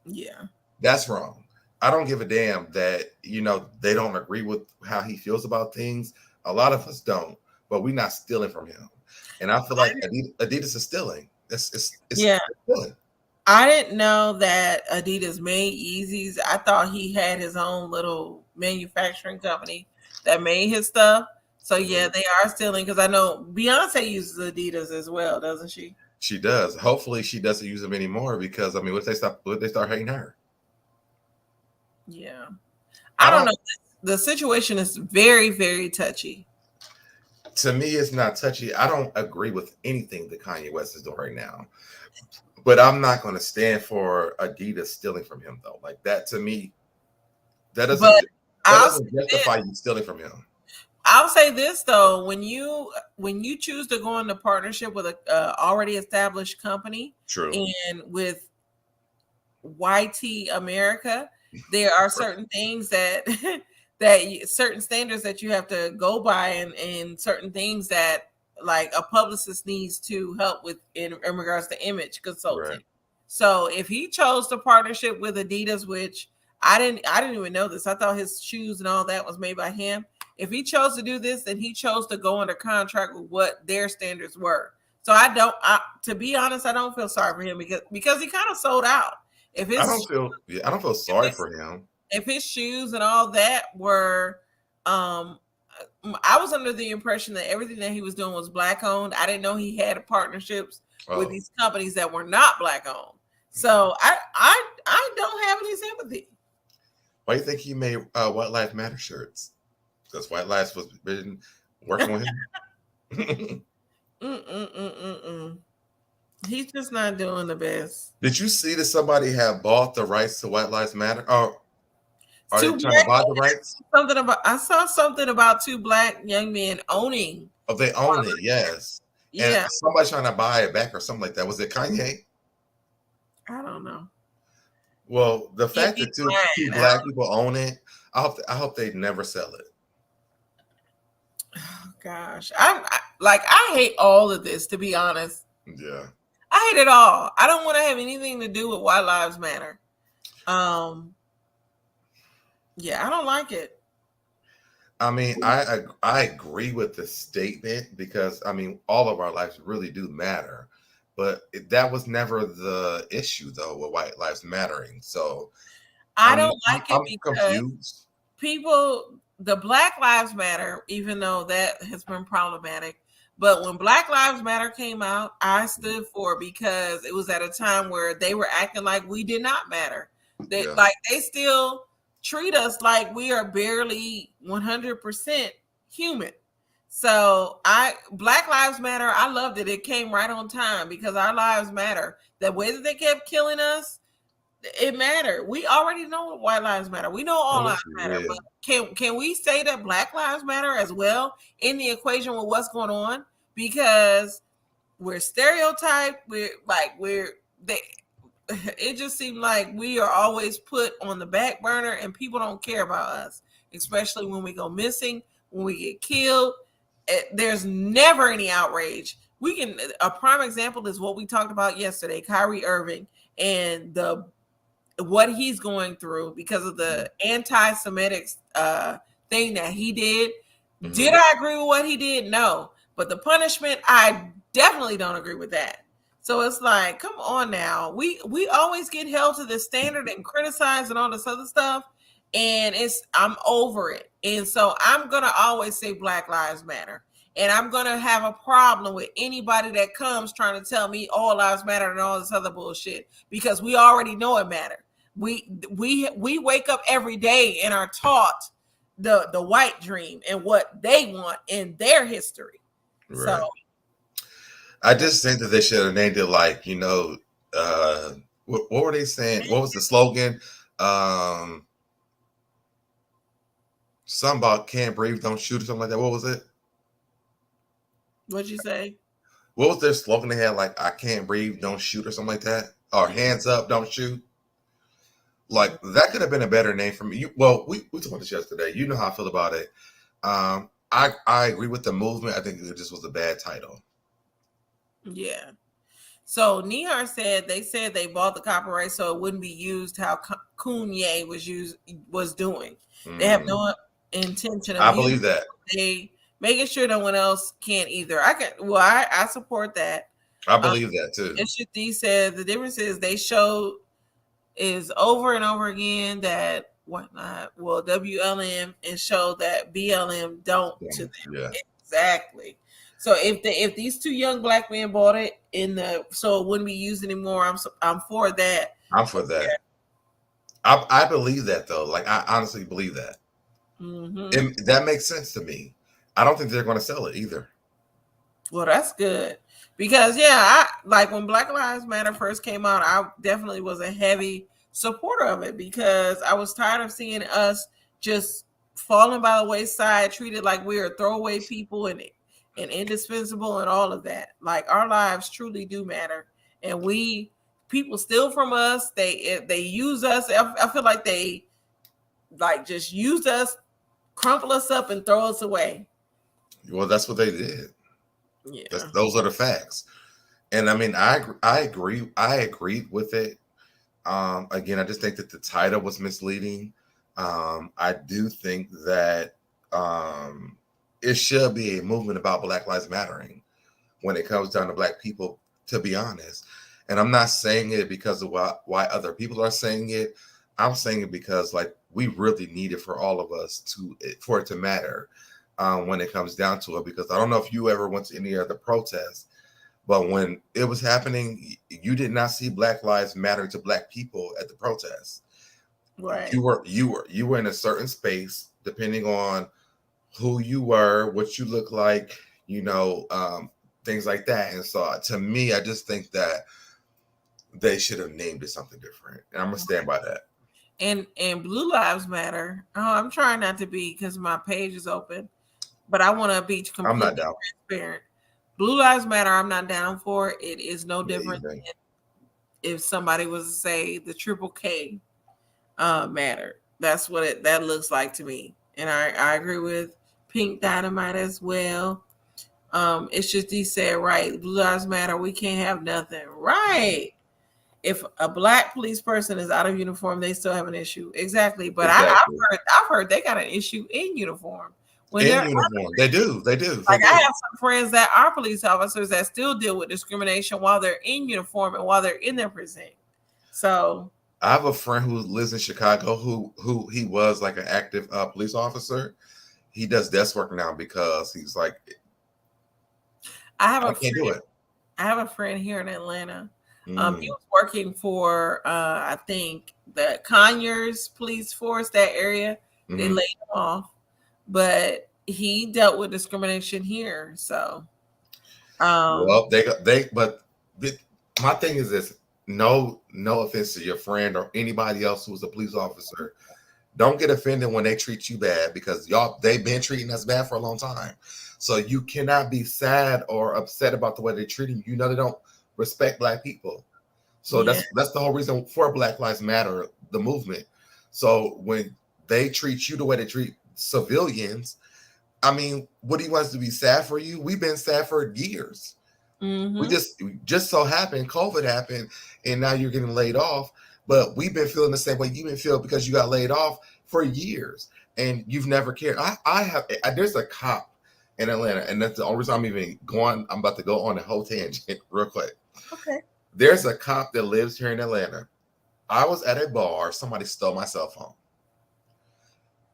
Yeah, that's wrong. I don't give a damn that they don't agree with how he feels about things. A lot of us don't, but we're not stealing from him. And I feel like Adidas is stealing. It's stealing. I didn't know that Adidas made Yeezys. I thought he had his own little manufacturing company that made his stuff. So yeah, they are stealing because I know Beyonce uses Adidas as well, doesn't she? She does. Hopefully she doesn't use them anymore because I mean, what they start hating her? Yeah. I don't know. The situation is very, very touchy. To me, it's not touchy. I don't agree with anything that Kanye West is doing right now. But I'm not going to stand for Adidas stealing from him, though. Like that, to me, that doesn't justify you stealing from him. I'll say this though: when you choose to go into partnership with a already established company, True. and with YT America, there are certain things that certain standards that you have to go by, and certain things that like a publicist needs to help with in regards to image consulting. Right. So if he chose to partnership with Adidas, which I didn't even know this. I thought his shoes and all that was made by him. If he chose to do this, then he chose to go under contract with what their standards were. So to be honest, I don't feel sorry for him because he kind of sold out. If I his don't feel sorry for him. if his shoes and all that were, I was under the impression that everything that he was doing was black owned. I didn't know he had partnerships with these companies that were not black owned. So I don't have any sympathy. Why do you think he made White Lives Matter shirts? Because White Lives was been working with him. He's just not doing the best. Did you see that somebody have bought the rights to White Lives Matter? Or are they trying to buy the rights? I saw something about two black young men owning. Oh, they own it, yes. Yeah. And somebody's trying to buy it back or something like that. Was it Kanye? I don't know. Well, the fact that two black people own it, I hope they never sell it. Oh, gosh, I hate all of this, to be honest. Yeah, I hate it all. I don't want to have anything to do with White Lives Matter. Yeah, I don't like it. I mean, I agree with the statement because I mean, all of our lives really do matter. But that was never the issue, though, with White Lives Mattering. So I don't like it I'm because confused. the Black Lives Matter, even though that has been problematic, but when Black Lives Matter came out, I stood for it because it was at a time where they were acting like we did not matter. Like they still treat us like we are barely 100% human. So Black Lives Matter, I loved it. It came right on time because our lives matter. The way that they kept killing us, it mattered. We already know White Lives Matter. We know all lives matter. But can we say that Black Lives Matter as well in the equation with what's going on? Because we're stereotyped. It just seemed like we are always put on the back burner and people don't care about us, especially when we go missing, when we get killed. There's never any outrage. A prime example is what we talked about yesterday, Kyrie Irving, and what he's going through because of the anti-Semitic thing that he did. Mm-hmm. Did I agree with what he did? No. But the punishment, I definitely don't agree with that. So it's like, come on now. We always get held to this standard and criticized and all this other stuff. And I'm over it. And so I'm going to always say Black Lives Matter. And I'm going to have a problem with anybody that comes trying to tell me all lives matter and all this other bullshit, because we already know it matters. We wake up every day and are taught the white dream and what they want in their history. Right. So I just think that they should have named it like, what were they saying? What was the slogan? Something about can't breathe, don't shoot, or something like that. What was it? What'd you say? What was their slogan they had? Like, I can't breathe, don't shoot, or something like that? Or hands up, don't shoot. Like, that could have been a better name for me. We talked about this yesterday. You know how I feel about it. I agree with the movement. I think it just was a bad title. Yeah. So Nihar said they bought the copyright so it wouldn't be used how Kanye was doing. They have no intention of I believe that. They making sure no one else can either. I support that. I believe that too. D said the difference is they show is over and over again that whatnot. Well, WLM and show that BLM don't to them. Yeah. Exactly. So if these two young black men bought it so it wouldn't be used anymore, I'm for that. I'm for that. I believe that though. Like I honestly believe that. Mm-hmm. And that makes sense to me. I don't think they're going to sell it either. Well, that's good because I like when Black Lives Matter first came out, I definitely was a heavy supporter of it because I was tired of seeing us just falling by the wayside, treated like we are throwaway people and indispensable and all of that. Like our lives truly do matter, and people steal from us. They use us. I feel like they like just use us, crumple us up, and throw us away. Well, that's what they did. Yeah, Those are the facts. And I mean, I agree. I agreed with it. Again, I just think that the title was misleading. I do think that it should be a movement about Black Lives Mattering when it comes down to Black people, to be honest. And I'm not saying it because of why other people are saying it. I'm saying it because like we really need it for all of us for it to matter when it comes down to it. Because I don't know if you ever went to any other protests, but when it was happening, you did not see Black Lives Matter to Black people at the protests. right. You were in a certain space, depending on who you were, what you look like, things like that. And so to me, I just think that they should have named it something different. And I'm gonna stand by that. And Blue Lives Matter. Oh, I'm trying not to be because my page is open, but I want to be completely transparent. Blue Lives Matter, I'm not down for. It is no different than if somebody was to say the triple K matter. That's what that looks like to me. And I agree with Pink Dynamite as well. It's just he said, right, Blue Lives Matter, we can't have nothing. Right. If a Black police person is out of uniform, they still have an issue. Exactly. But exactly. I've heard they got an issue in uniform. When in uniform. They do. I have some friends that are police officers that still deal with discrimination while they're in uniform and while they're in their prison. So I have a friend who lives in Chicago who he was like an active police officer. He does desk work now because he's like, I can't do it. I have a friend here in Atlanta. He was working for I think the Conyers police force, that area. They laid him off, but he dealt with discrimination here. So well, but my thing is this: no offense to your friend or anybody else who's a police officer. Don't get offended when they treat you bad, because they've been treating us bad for a long time. So you cannot be sad or upset about the way they're treating you. They don't respect Black people. So that's the whole reason for Black Lives Matter, the movement. So when they treat you the way they treat civilians, I mean, what do you want us to be sad for you? We've been sad for years. We just so happened, COVID happened, and now you're getting laid off. But we've been feeling the same way you've been feeling because you got laid off for years and you've never cared. There's a cop in Atlanta, and that's the only reason I'm about to go on a whole tangent real quick. Okay. There's a cop that lives here in Atlanta. I was at a bar. Somebody stole my cell phone.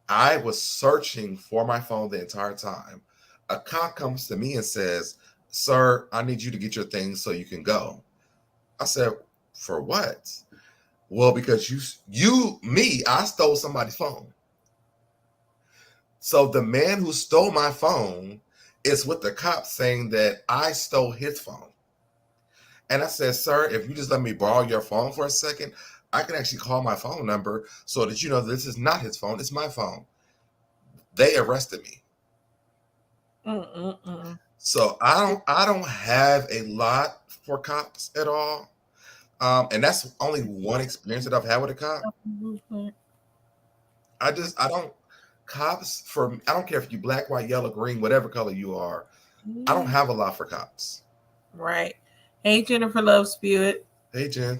I was searching for my phone the entire time. A cop comes to me and says, "Sir, I need you to get your things so you can go." I said, "For what?" "Well, because I stole somebody's phone." So the man who stole my phone is with the cop saying that I stole his phone. And I said, "Sir, if you just let me borrow your phone for a second, I can actually call my phone number so that you know this is not his phone, it's my phone." They arrested me. So I don't have a lot for cops at all. And that's only one experience that I've had with a cop. I don't care if you black, white, yellow, green, whatever color you are. I don't have a lot for cops. Right. Hey, Jennifer Love Spewitt. Hey, Jen.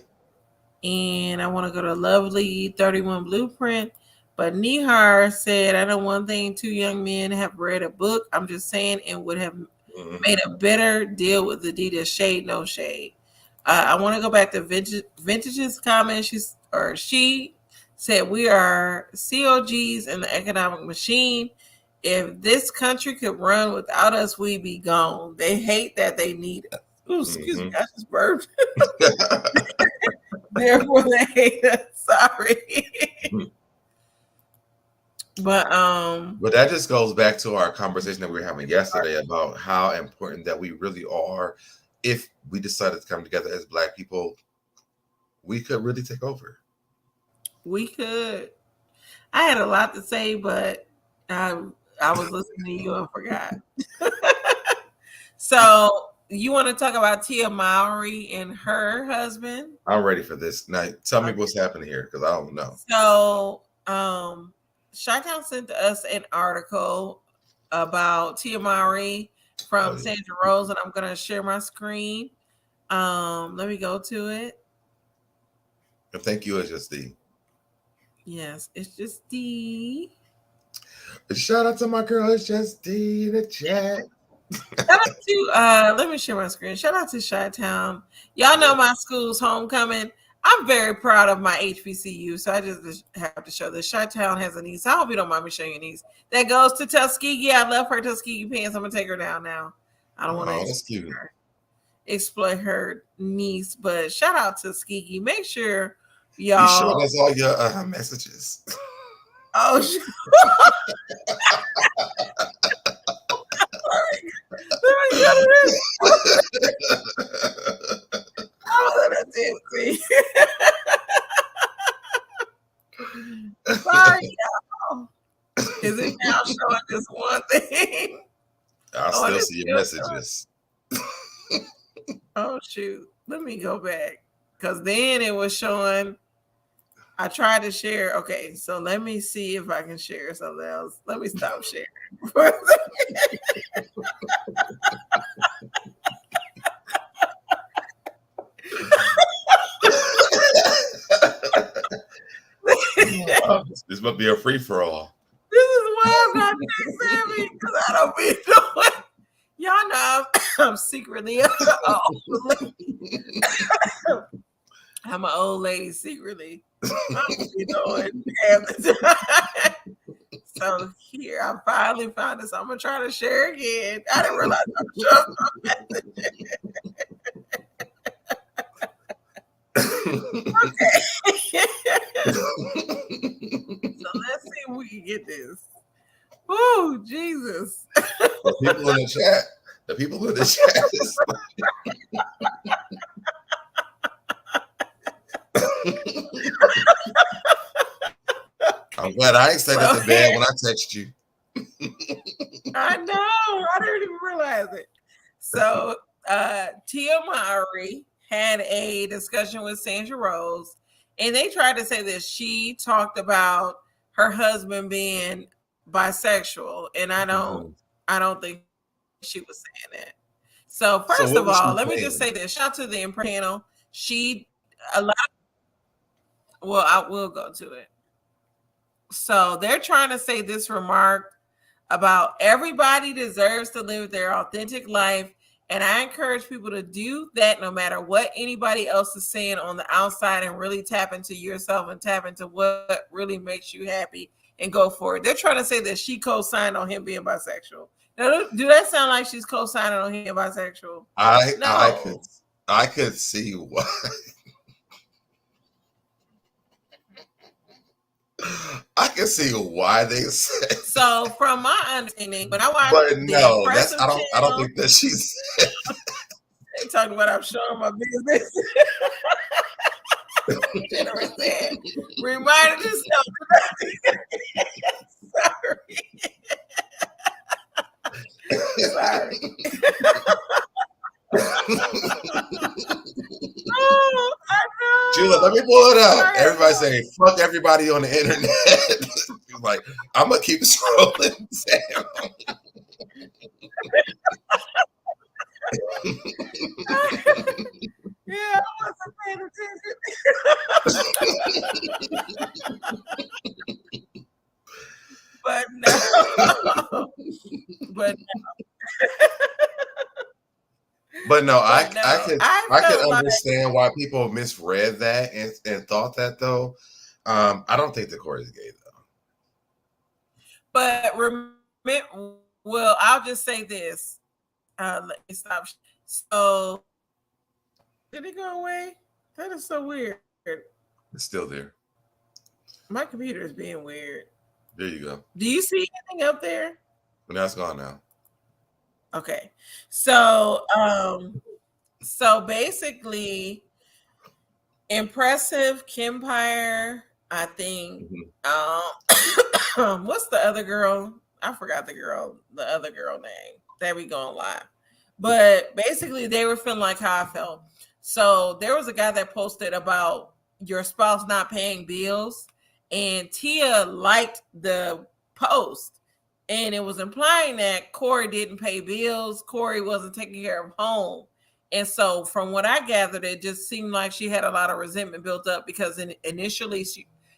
And I want to go to Lovely 31 Blueprint. But Nihar said, "I know one thing, two young men have read a book. I'm just saying, and would have made a better deal with Adidas. Shade, no shade." I want to go back to Vintage's comment. She said, "We are COGs in the economic machine. If this country could run without us, we'd be gone. They hate that they need us." Ooh, excuse me, I just burped. Therefore, they hate us. Sorry. But that just goes back to our conversation that we were having yesterday about how important that we really are. If we decided to come together as Black people, we could really take over. We could. I had a lot to say, but I was listening to you and forgot. So you want to talk about Tia Mowry and her husband? I'm ready for this. Now, tell me what's happening here because I don't know. So, Chi-Town sent us an article about Tia Mowry from Sandra Rose, and I'm gonna share my screen. Let me go to it. And thank you, it's just D. Yes, it's just D. Shout out to my girl, it's just D in the chat. Shout out to let me share my screen. Shout out to Chi-Town. Y'all know my school's homecoming. I'm very proud of my HBCU, so I just have to show this. Chi-Town has a niece. I hope you don't mind me showing you a niece. That goes to Tuskegee. I love her Tuskegee pants. I'm gonna take her down now. I don't want to exploit her niece, but shout out to Tuskegee. Make sure y'all. You showed us all your messages. Oh, sorry, y'all. Is it now showing this one thing? I still see your messages. Oh shoot. Let me go back. Because then it was showing. I tried to share. Okay, so let me see if I can share something else. Let me stop sharing. This must be a free for all. This is why I'm not savvy, because I don't be doing. Y'all know I'm secretly I'm an old lady secretly. So here, I finally found this. I'm gonna try to share again. I didn't realize I was showing my messages. Okay. So let's see if we can get this. Oh, Jesus. The people in the chat. The people in the chat. I'm glad I ain't said it to bed when I text you. I know. I didn't even realize it. So Tia Mowry had a discussion with Sandra Rose, and they tried to say that she talked about her husband being bisexual, and I don't think she was saying that. So first of all, let me just say this. Shout out to the Imprint panel. Well, I will go to it. So they're trying to say this remark about everybody deserves to live their authentic life. And I encourage people to do that no matter what anybody else is saying on the outside, and really tap into yourself and tap into what really makes you happy and go for it. They're trying to say that she co-signed on him being bisexual. Now, do that sound like she's co-signing on him bisexual? I could see why. I can see why they said. So, from my understanding, when I watched, but no, I don't think that she's. They talking about I'm showing my business. Jennifer said, "Reminded yourself." Sorry. Oh, I know. Julia, let me pull it up. Everybody saying, fuck everybody on the internet. She's like, I'm going to keep scrolling down. Yeah, I wasn't paying attention. But no. But no, I could understand why people misread that and thought that though. I don't think the court is gay though. But well, I'll just say this. Let me stop. So did it go away? That is so weird. It's still there. My computer is being weird. There you go. Do you see anything up there? No, it's gone now. Okay. So basically Impressive Kempire, I think. What's the other girl? I forgot the other girl name that we going live. But basically they were feeling like how I felt. So there was a guy that posted about your spouse not paying bills, and Tia liked the post. And it was implying that Corey didn't pay bills, Corey wasn't taking care of home. And so from what I gathered, it just seemed like she had a lot of resentment built up because initially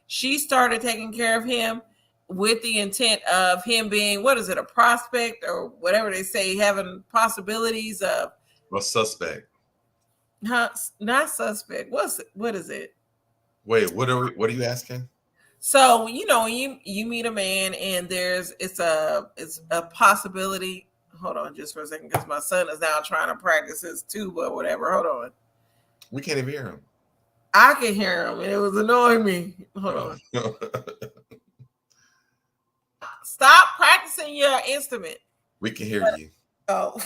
she started taking care of him with the intent of him being, what is it, a prospect or whatever they say, having possibilities of a suspect. Not suspect. What is it? Wait, what are you asking? So when you meet a man and it's a possibility. Hold on just for a second, because my son is now trying to practice his tuba or whatever. Hold on. We can't even hear him. I can hear him and it was annoying me. Hold on. Stop practicing your instrument. We can hear you. Oh.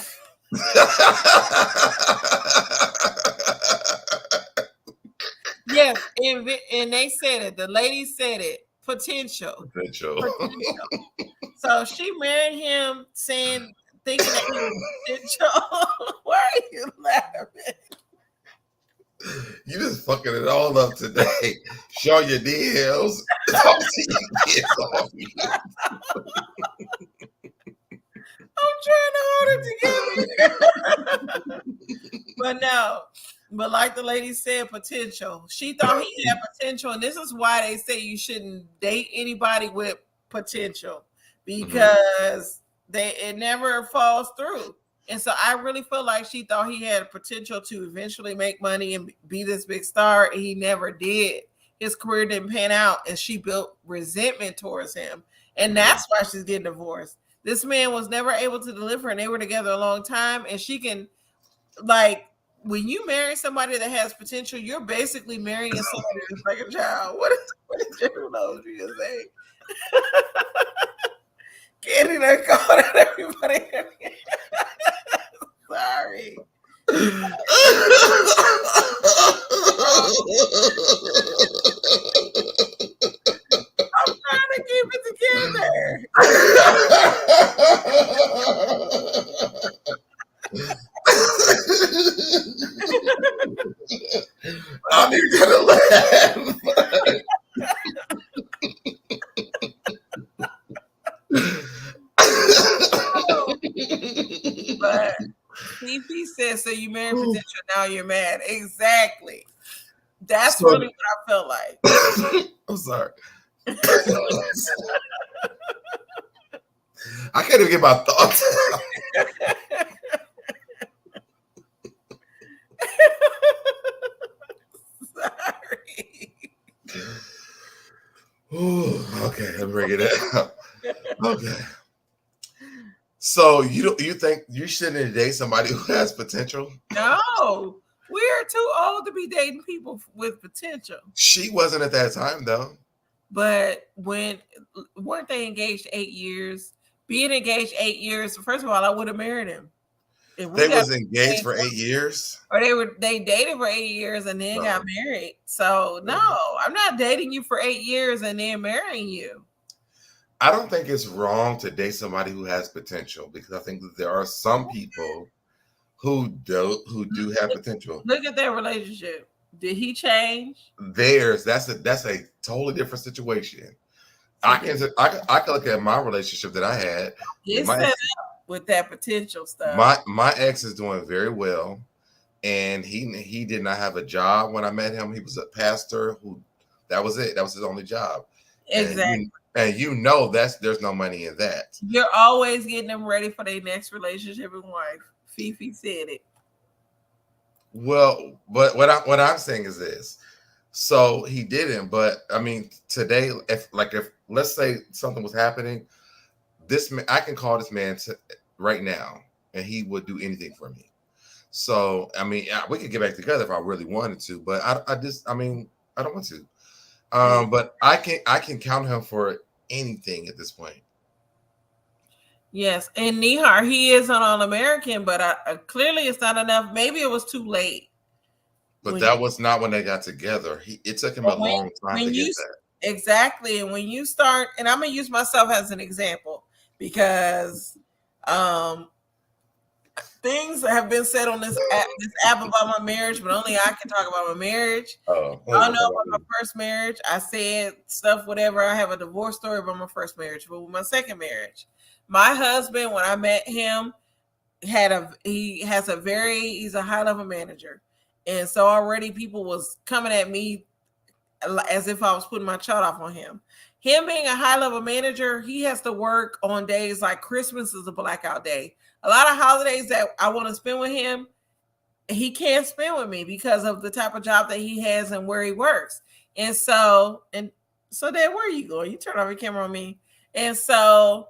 Yes, and they said it. The lady said it. Potential. So she married him thinking that he was potential. Why are you laughing? You just fucking it all up today. Show your DLs. I'm trying to hold it together. But like the lady said, potential. She thought he had potential, and this is why they say you shouldn't date anybody with potential, because it never falls through. And so I really feel like she thought he had potential to eventually make money and be this big star, and he never did. His career didn't pan out, and she built resentment towards him, and that's why she's getting divorced. This man was never able to deliver, and they were together a long time, and she can, like, when you marry somebody that has potential, you're basically marrying somebody that's like a child. What is your nose you say? Candy done called out everybody. Sorry. I'm trying to keep it together. I'm even gonna laugh. But Fifi says, so you married potential, now you're mad. Exactly. That's really what I felt like. I'm sorry. I can't even get my thoughts out. Sorry. Ooh, okay, let me bring it up. Okay. So you think you shouldn't date somebody who has potential? No, we're too old to be dating people with potential. She wasn't at that time though. But weren't they engaged 8 years? Being engaged 8 years, first of all, I would have married him. They was engaged for 8 years? Or they dated for 8 years and then got married. So no, I'm not dating you for 8 years and then marrying you. I don't think it's wrong to date somebody who has potential, because I think that there are some people who do have potential. Look at their relationship. Did he change? That's a totally different situation. I can look at my relationship that I had. It's set up with that potential stuff. My ex is doing very well, and he did not have a job when I met him. He was a pastor that was it. That was his only job. Exactly. And there's no money in that. You're always getting them ready for their next relationship and wife. Fifi said it. Well, but what I'm saying is this. So he didn't, but I mean, today, if let's say something was happening, I can call this man right now, and he would do anything for me. So I mean, we could get back together if I really wanted to, but I don't want to. But I can count him for anything at this point. Yes, and Nihar, he is an All-American, but clearly it's not enough. Maybe it was too late. But that was not when they got together. It took him a long time to get that. Exactly, and when you start, and I'm gonna use myself as an example. because things have been said on this app about my marriage, but only I can talk about my marriage. Oh, I know about my first marriage. I said stuff, whatever. I have a divorce story about my first marriage, but with my second marriage, my husband, when I met him, he's a high level manager, and so already people was coming at me as if I was putting my shot off on him. Him being a high level manager, he has to work on days like Christmas is a blackout day. A lot of holidays that I want to spend with him, he can't spend with me because of the type of job that he has and where he works. And so Dad, where are you going? You turn off your camera on me. And so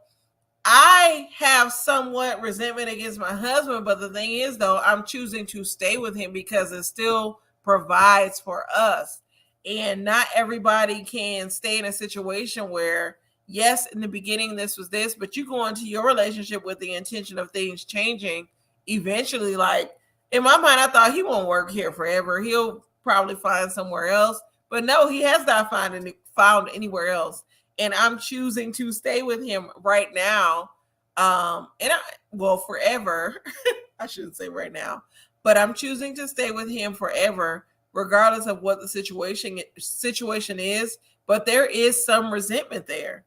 I have somewhat resentment against my husband, but the thing is, though, I'm choosing to stay with him because it still provides for us. And not everybody can stay in a situation where, yes, in the beginning this was this, but you go into your relationship with the intention of things changing. Eventually, like in my mind, I thought he won't work here forever. He'll probably find somewhere else. But no, he has not found anywhere else. And I'm choosing to stay with him right now. Forever. I shouldn't say right now, but I'm choosing to stay with him forever, regardless of what the situation is. But there is some resentment there.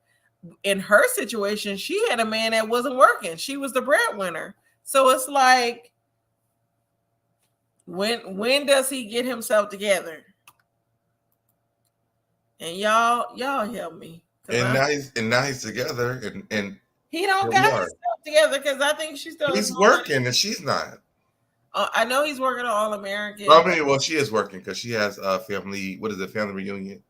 In her situation, she had a man that wasn't working. She was the breadwinner. So it's like, when does he get himself together? And y'all help me. And now he's together, and he don't got himself together because I think she's still. He's working and she's not. I know he's working on All American. She is working because she has a family. What is it? Family reunion.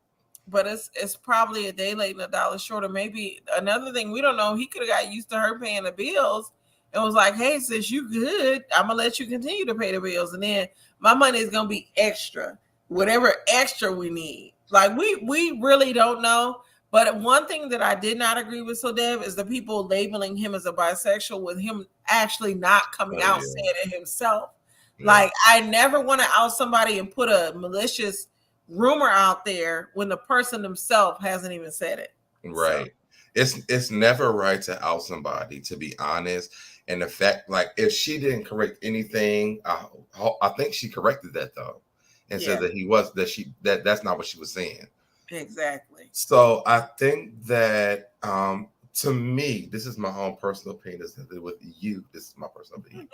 But it's probably a day late and $1 short. Or maybe another thing we don't know. He could have got used to her paying the bills and was like, "Hey, sis, you good? I'm gonna let you continue to pay the bills, and then my money is gonna be extra, whatever extra we need." Like we really don't know. But one thing that I did not agree with, Dev, is the people labeling him as a bisexual with him actually not coming out saying it himself. Yeah. Like, I never want to out somebody and put a malicious rumor out there when the person themselves hasn't even said it. Right. So. It's never right to out somebody, to be honest. And the fact, like, if she didn't correct anything, I think she corrected that though, and said that that's not what she was saying. Exactly. So I think that to me, this is my own personal opinion. With you, this is my personal opinion.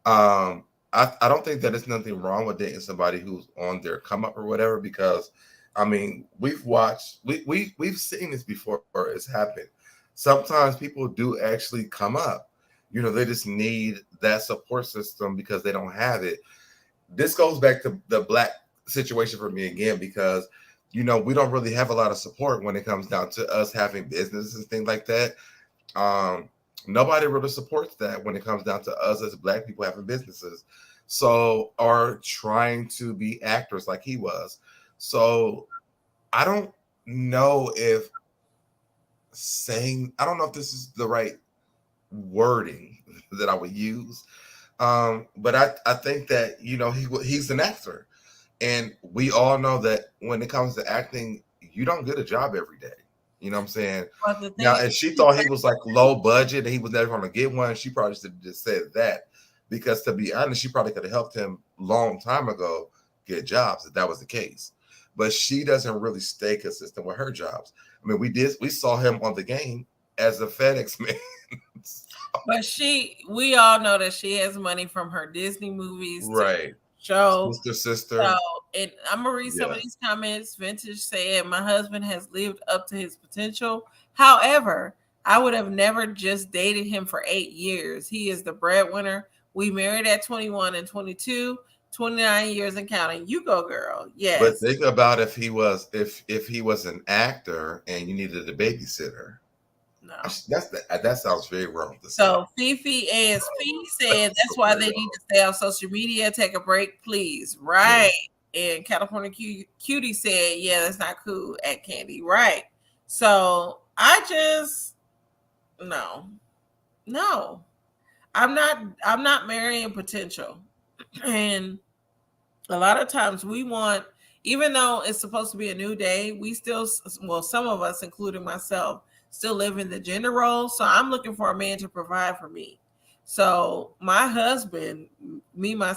I don't think that there's nothing wrong with dating somebody who's on their come up or whatever, because I mean, we've seen this before, or it's happened. Sometimes people do actually come up. You know, they just need that support system because they don't have it. This goes back to the Black situation for me again, because you know, we don't really have a lot of support when it comes down to us having businesses and things like that. Nobody really supports that when it comes down to us as Black people having businesses. So, or trying to be actors like he was. So I don't know if this is the right wording that I would use. But I think that, you know, he's an actor. And we all know that when it comes to acting, you don't get a job every day. You know what I'm saying? Now, if she thought he was like low budget and he was never going to get one, she probably should have just said that. Because to be honest, she probably could have helped him long time ago get jobs if that was the case. But she doesn't really stay consistent with her jobs. I mean, we saw him on The Game as a FedEx man. But we all know that she has money from her Disney movies. Right. Show sister. So, and I'm gonna read some of these comments. Vintage said, "My husband has lived up to his potential. However, I would have never just dated him for 8 years. He is the breadwinner. We married at 21 and 22, 29 years and counting. You go, girl." Yes. But think about if he was an actor and you needed a babysitter. No. That sounds very wrong. So Fifi ASP said that's why they need to stay off social media. Take a break, please. Right. Yeah. And California Cutie said, "Yeah, that's not cool." At Candy. Right. So I just no. I'm not marrying potential. And a lot of times we want, even though it's supposed to be a new day, we still, well, some of us, including myself, still live in the gender role. So I'm looking for a man to provide for me. So my husband, my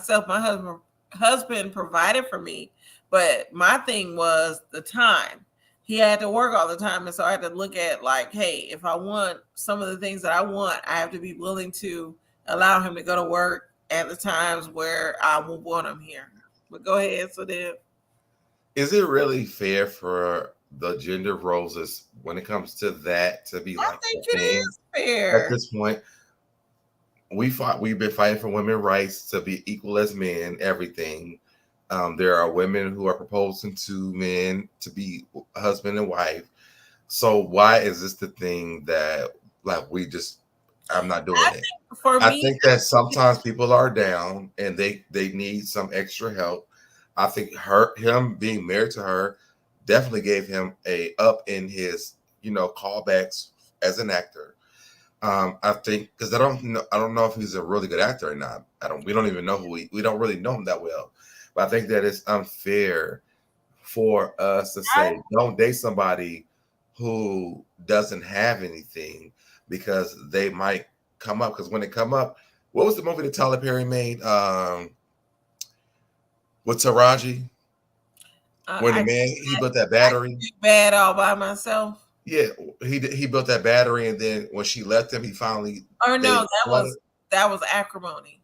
husband provided for me, but my thing was the time. He had to work all the time, and so I had to look at like, hey, if I want some of the things that I want, I have to be willing to allow him to go to work at the times where I will want him here. But go ahead, so then. Is it really fair for the gender roles when it comes to that to be like I think it is fair at this point? We've been fighting for women's rights to be equal as men, everything. There are women who are proposing to men to be husband and wife. So why is this the thing that like I'm not doing it? I think that sometimes people are down and they need some extra help. I think him being married to her definitely gave him a up in his, callbacks as an actor. I think because I don't know if he's a really good actor or not. We don't even know we don't really know him that well. But I think that it's unfair for us to say don't date somebody who doesn't have anything because they might come up. Because when they come up, what was the movie that Tyler Perry made with Taraji? When the man he built that battery, bad all by myself. Yeah, he built that battery, and then when she left him, he finally. Oh no, that was Acrimony.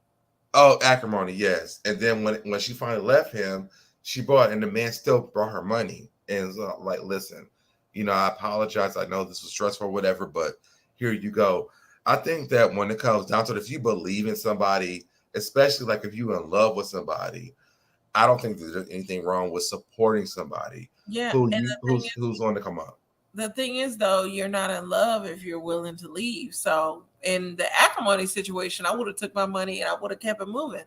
Oh, Acrimony, yes. And then when she finally left him, she brought, and the man still brought her money, and was like, listen, I apologize. I know this was stressful, or whatever, but here you go. I think that when it comes down to it, if you believe in somebody, especially like if you're in love with somebody, I don't think there's anything wrong with supporting somebody. Yeah, who's going to come up. The thing is, though, you're not in love if you're willing to leave. So in the Acrimony situation, I would have took my money and I would have kept it moving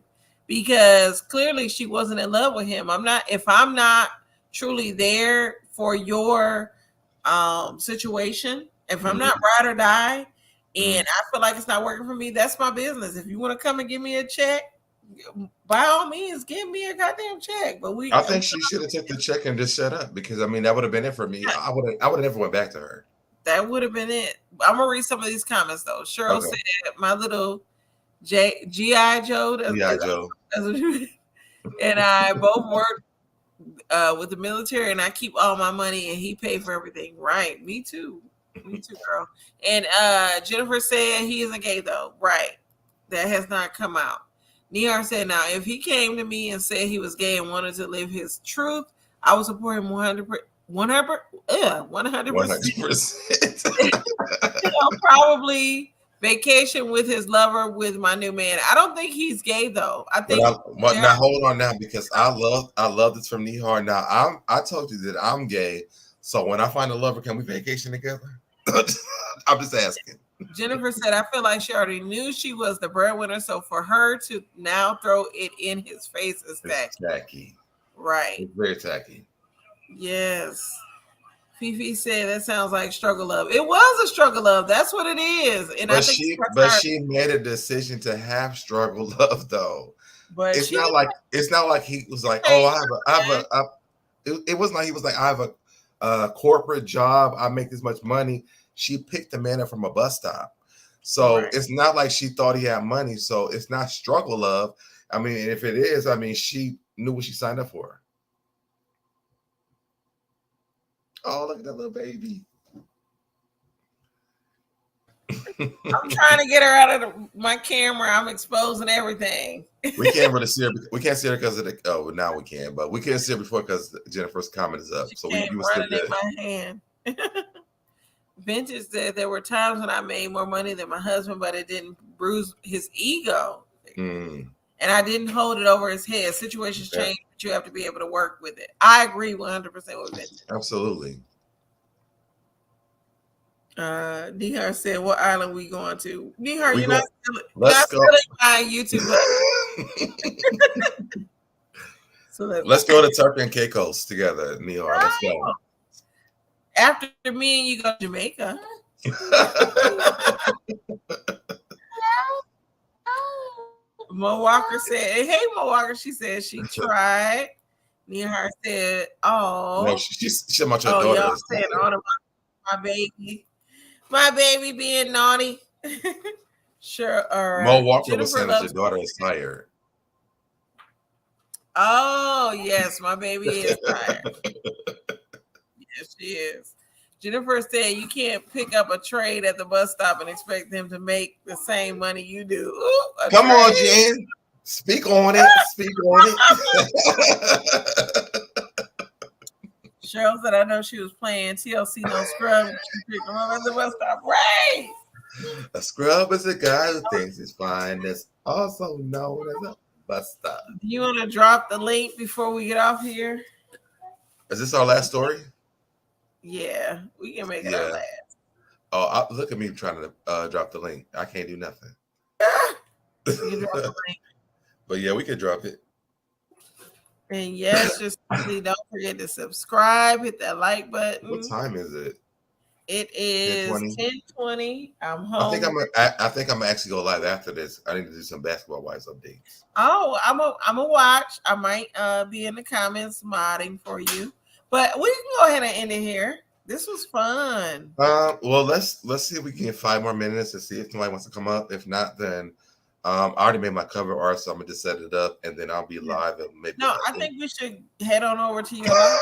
because clearly she wasn't in love with him. If I'm not truly there for your situation, if I'm not ride or die and I feel like it's not working for me, that's my business. If you want to come and give me a check, by all means, give me a goddamn check. But I think she should have took the check and just shut up because that would have been it for me. I would have never went back to her. That would have been it. I'm gonna read some of these comments though. Cheryl said, "My little GI Joe, and I both work with the military, and I keep all my money, and he paid for everything." Right? Me too, girl. And Jennifer said he isn't gay though. Right? That has not come out. Nihar said, now, if he came to me and said he was gay and wanted to live his truth, I would support him 100%. 100%. Probably vacation with his lover with my new man. I don't think he's gay, though. I think. Now, hold on now, because I love this from Nihar. Now, I told you that I'm gay, so when I find a lover, can we vacation together? I'm just asking. Jennifer said, I feel like she already knew she was the breadwinner, so for her to now throw it in his face is tacky. Right. It's very tacky. Yes. Fifi said that sounds like struggle love. It was a struggle love. That's what it is. And but she made a decision to have struggle love though. But it's not like he was like, oh, it wasn't like he was like, I have a corporate job, I make this much money. She picked the man up from a bus stop. So It's not like she thought he had money. So it's not struggle love. I mean, if it is, she knew what she signed up for. Oh, look at that little baby. I'm trying to get her out of my camera. I'm exposing everything. We can't really see her. We can't see her because of the. Oh, now we can, but we can't see her before because Jennifer's comment is up. So we running in my hand. Vintage said there were times when I made more money than my husband, but it didn't bruise his ego. And I didn't hold it over his head. Situations change, but you have to be able to work with it. I agree 100% with Vintage. Absolutely. Nihar said, what island we going to? Nihar, you're not let's go. My YouTube. So let's go to Turkey and Caicos together, Nihar. Let's go. After me and you go to Jamaica. Mo Walker said, hey, Mo Walker. She said she tried. Nihar said, oh. No, she's about your daughter. Y'all said, on my baby. My baby being naughty. Sure. Mo Walker Jennifer was saying that your daughter is tired. Oh, yes, my baby is tired. Yes, she is. Jennifer said you can't pick up a trade at the bus stop and expect them to make the same money you do. Ooh, Come trade. on, Jen. Speak on it. Speak on it. Cheryl said, I know she was playing TLC No Scrub. She picked them up at the bus stop. Right. A scrub is a guy who thinks he's fine. That's also known as a bus stop. Do you want to drop the link before we get off here? Is this our last story? Yeah, we can make it our last. Oh, look at me trying to drop the link. I can't do nothing. You drop the link. But yeah, we could drop it. And yes, just don't forget to subscribe, hit that like button. What time is it? It is 10:20. I'm home. I think I'm gonna actually go live after this. I need to do some Basketball Wives updates. Oh, I'm a watch. I might be in the comments modding for you. But we can go ahead and end it here. This was fun. Well, let's see if we can get 5 more minutes to see if somebody wants to come up. If not, then I already made my cover art, so I'm gonna just set it up and then I'll be live. And maybe I think we should head on over to your live.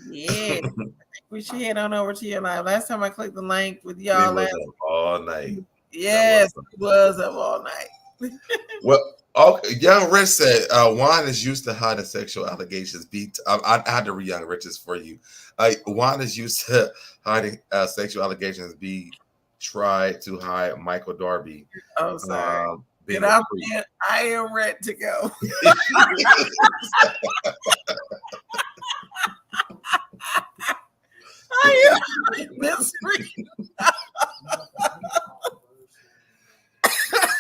Yeah, I think we should head on over to your live. Last time I clicked the link with y'all all night. Yes, it was up all night. Well, okay. Young Rich said Juan is used to hiding sexual allegations. I had to read Young Rich's for you. Juan is used to hiding sexual allegations. Be tried to hide Michael Darby. Oh, sorry. I am ready to go. I am misery.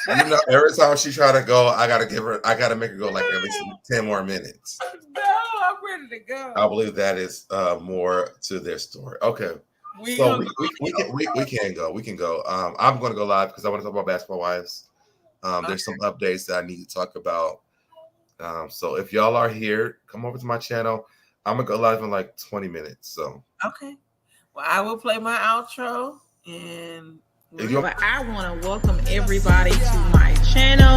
You know, every time she try to go, I gotta make her go like at least 10 more minutes. No, I'm ready to go. I believe that is more to their story. Okay. We can go. We can go. I'm gonna go live because I want to talk about Basketball Wives. There's some updates that I need to talk about. So if y'all are here, come over to my channel. I'm gonna go live in like 20 minutes. So okay. Well, I will play my outro and but I want to welcome everybody to my channel.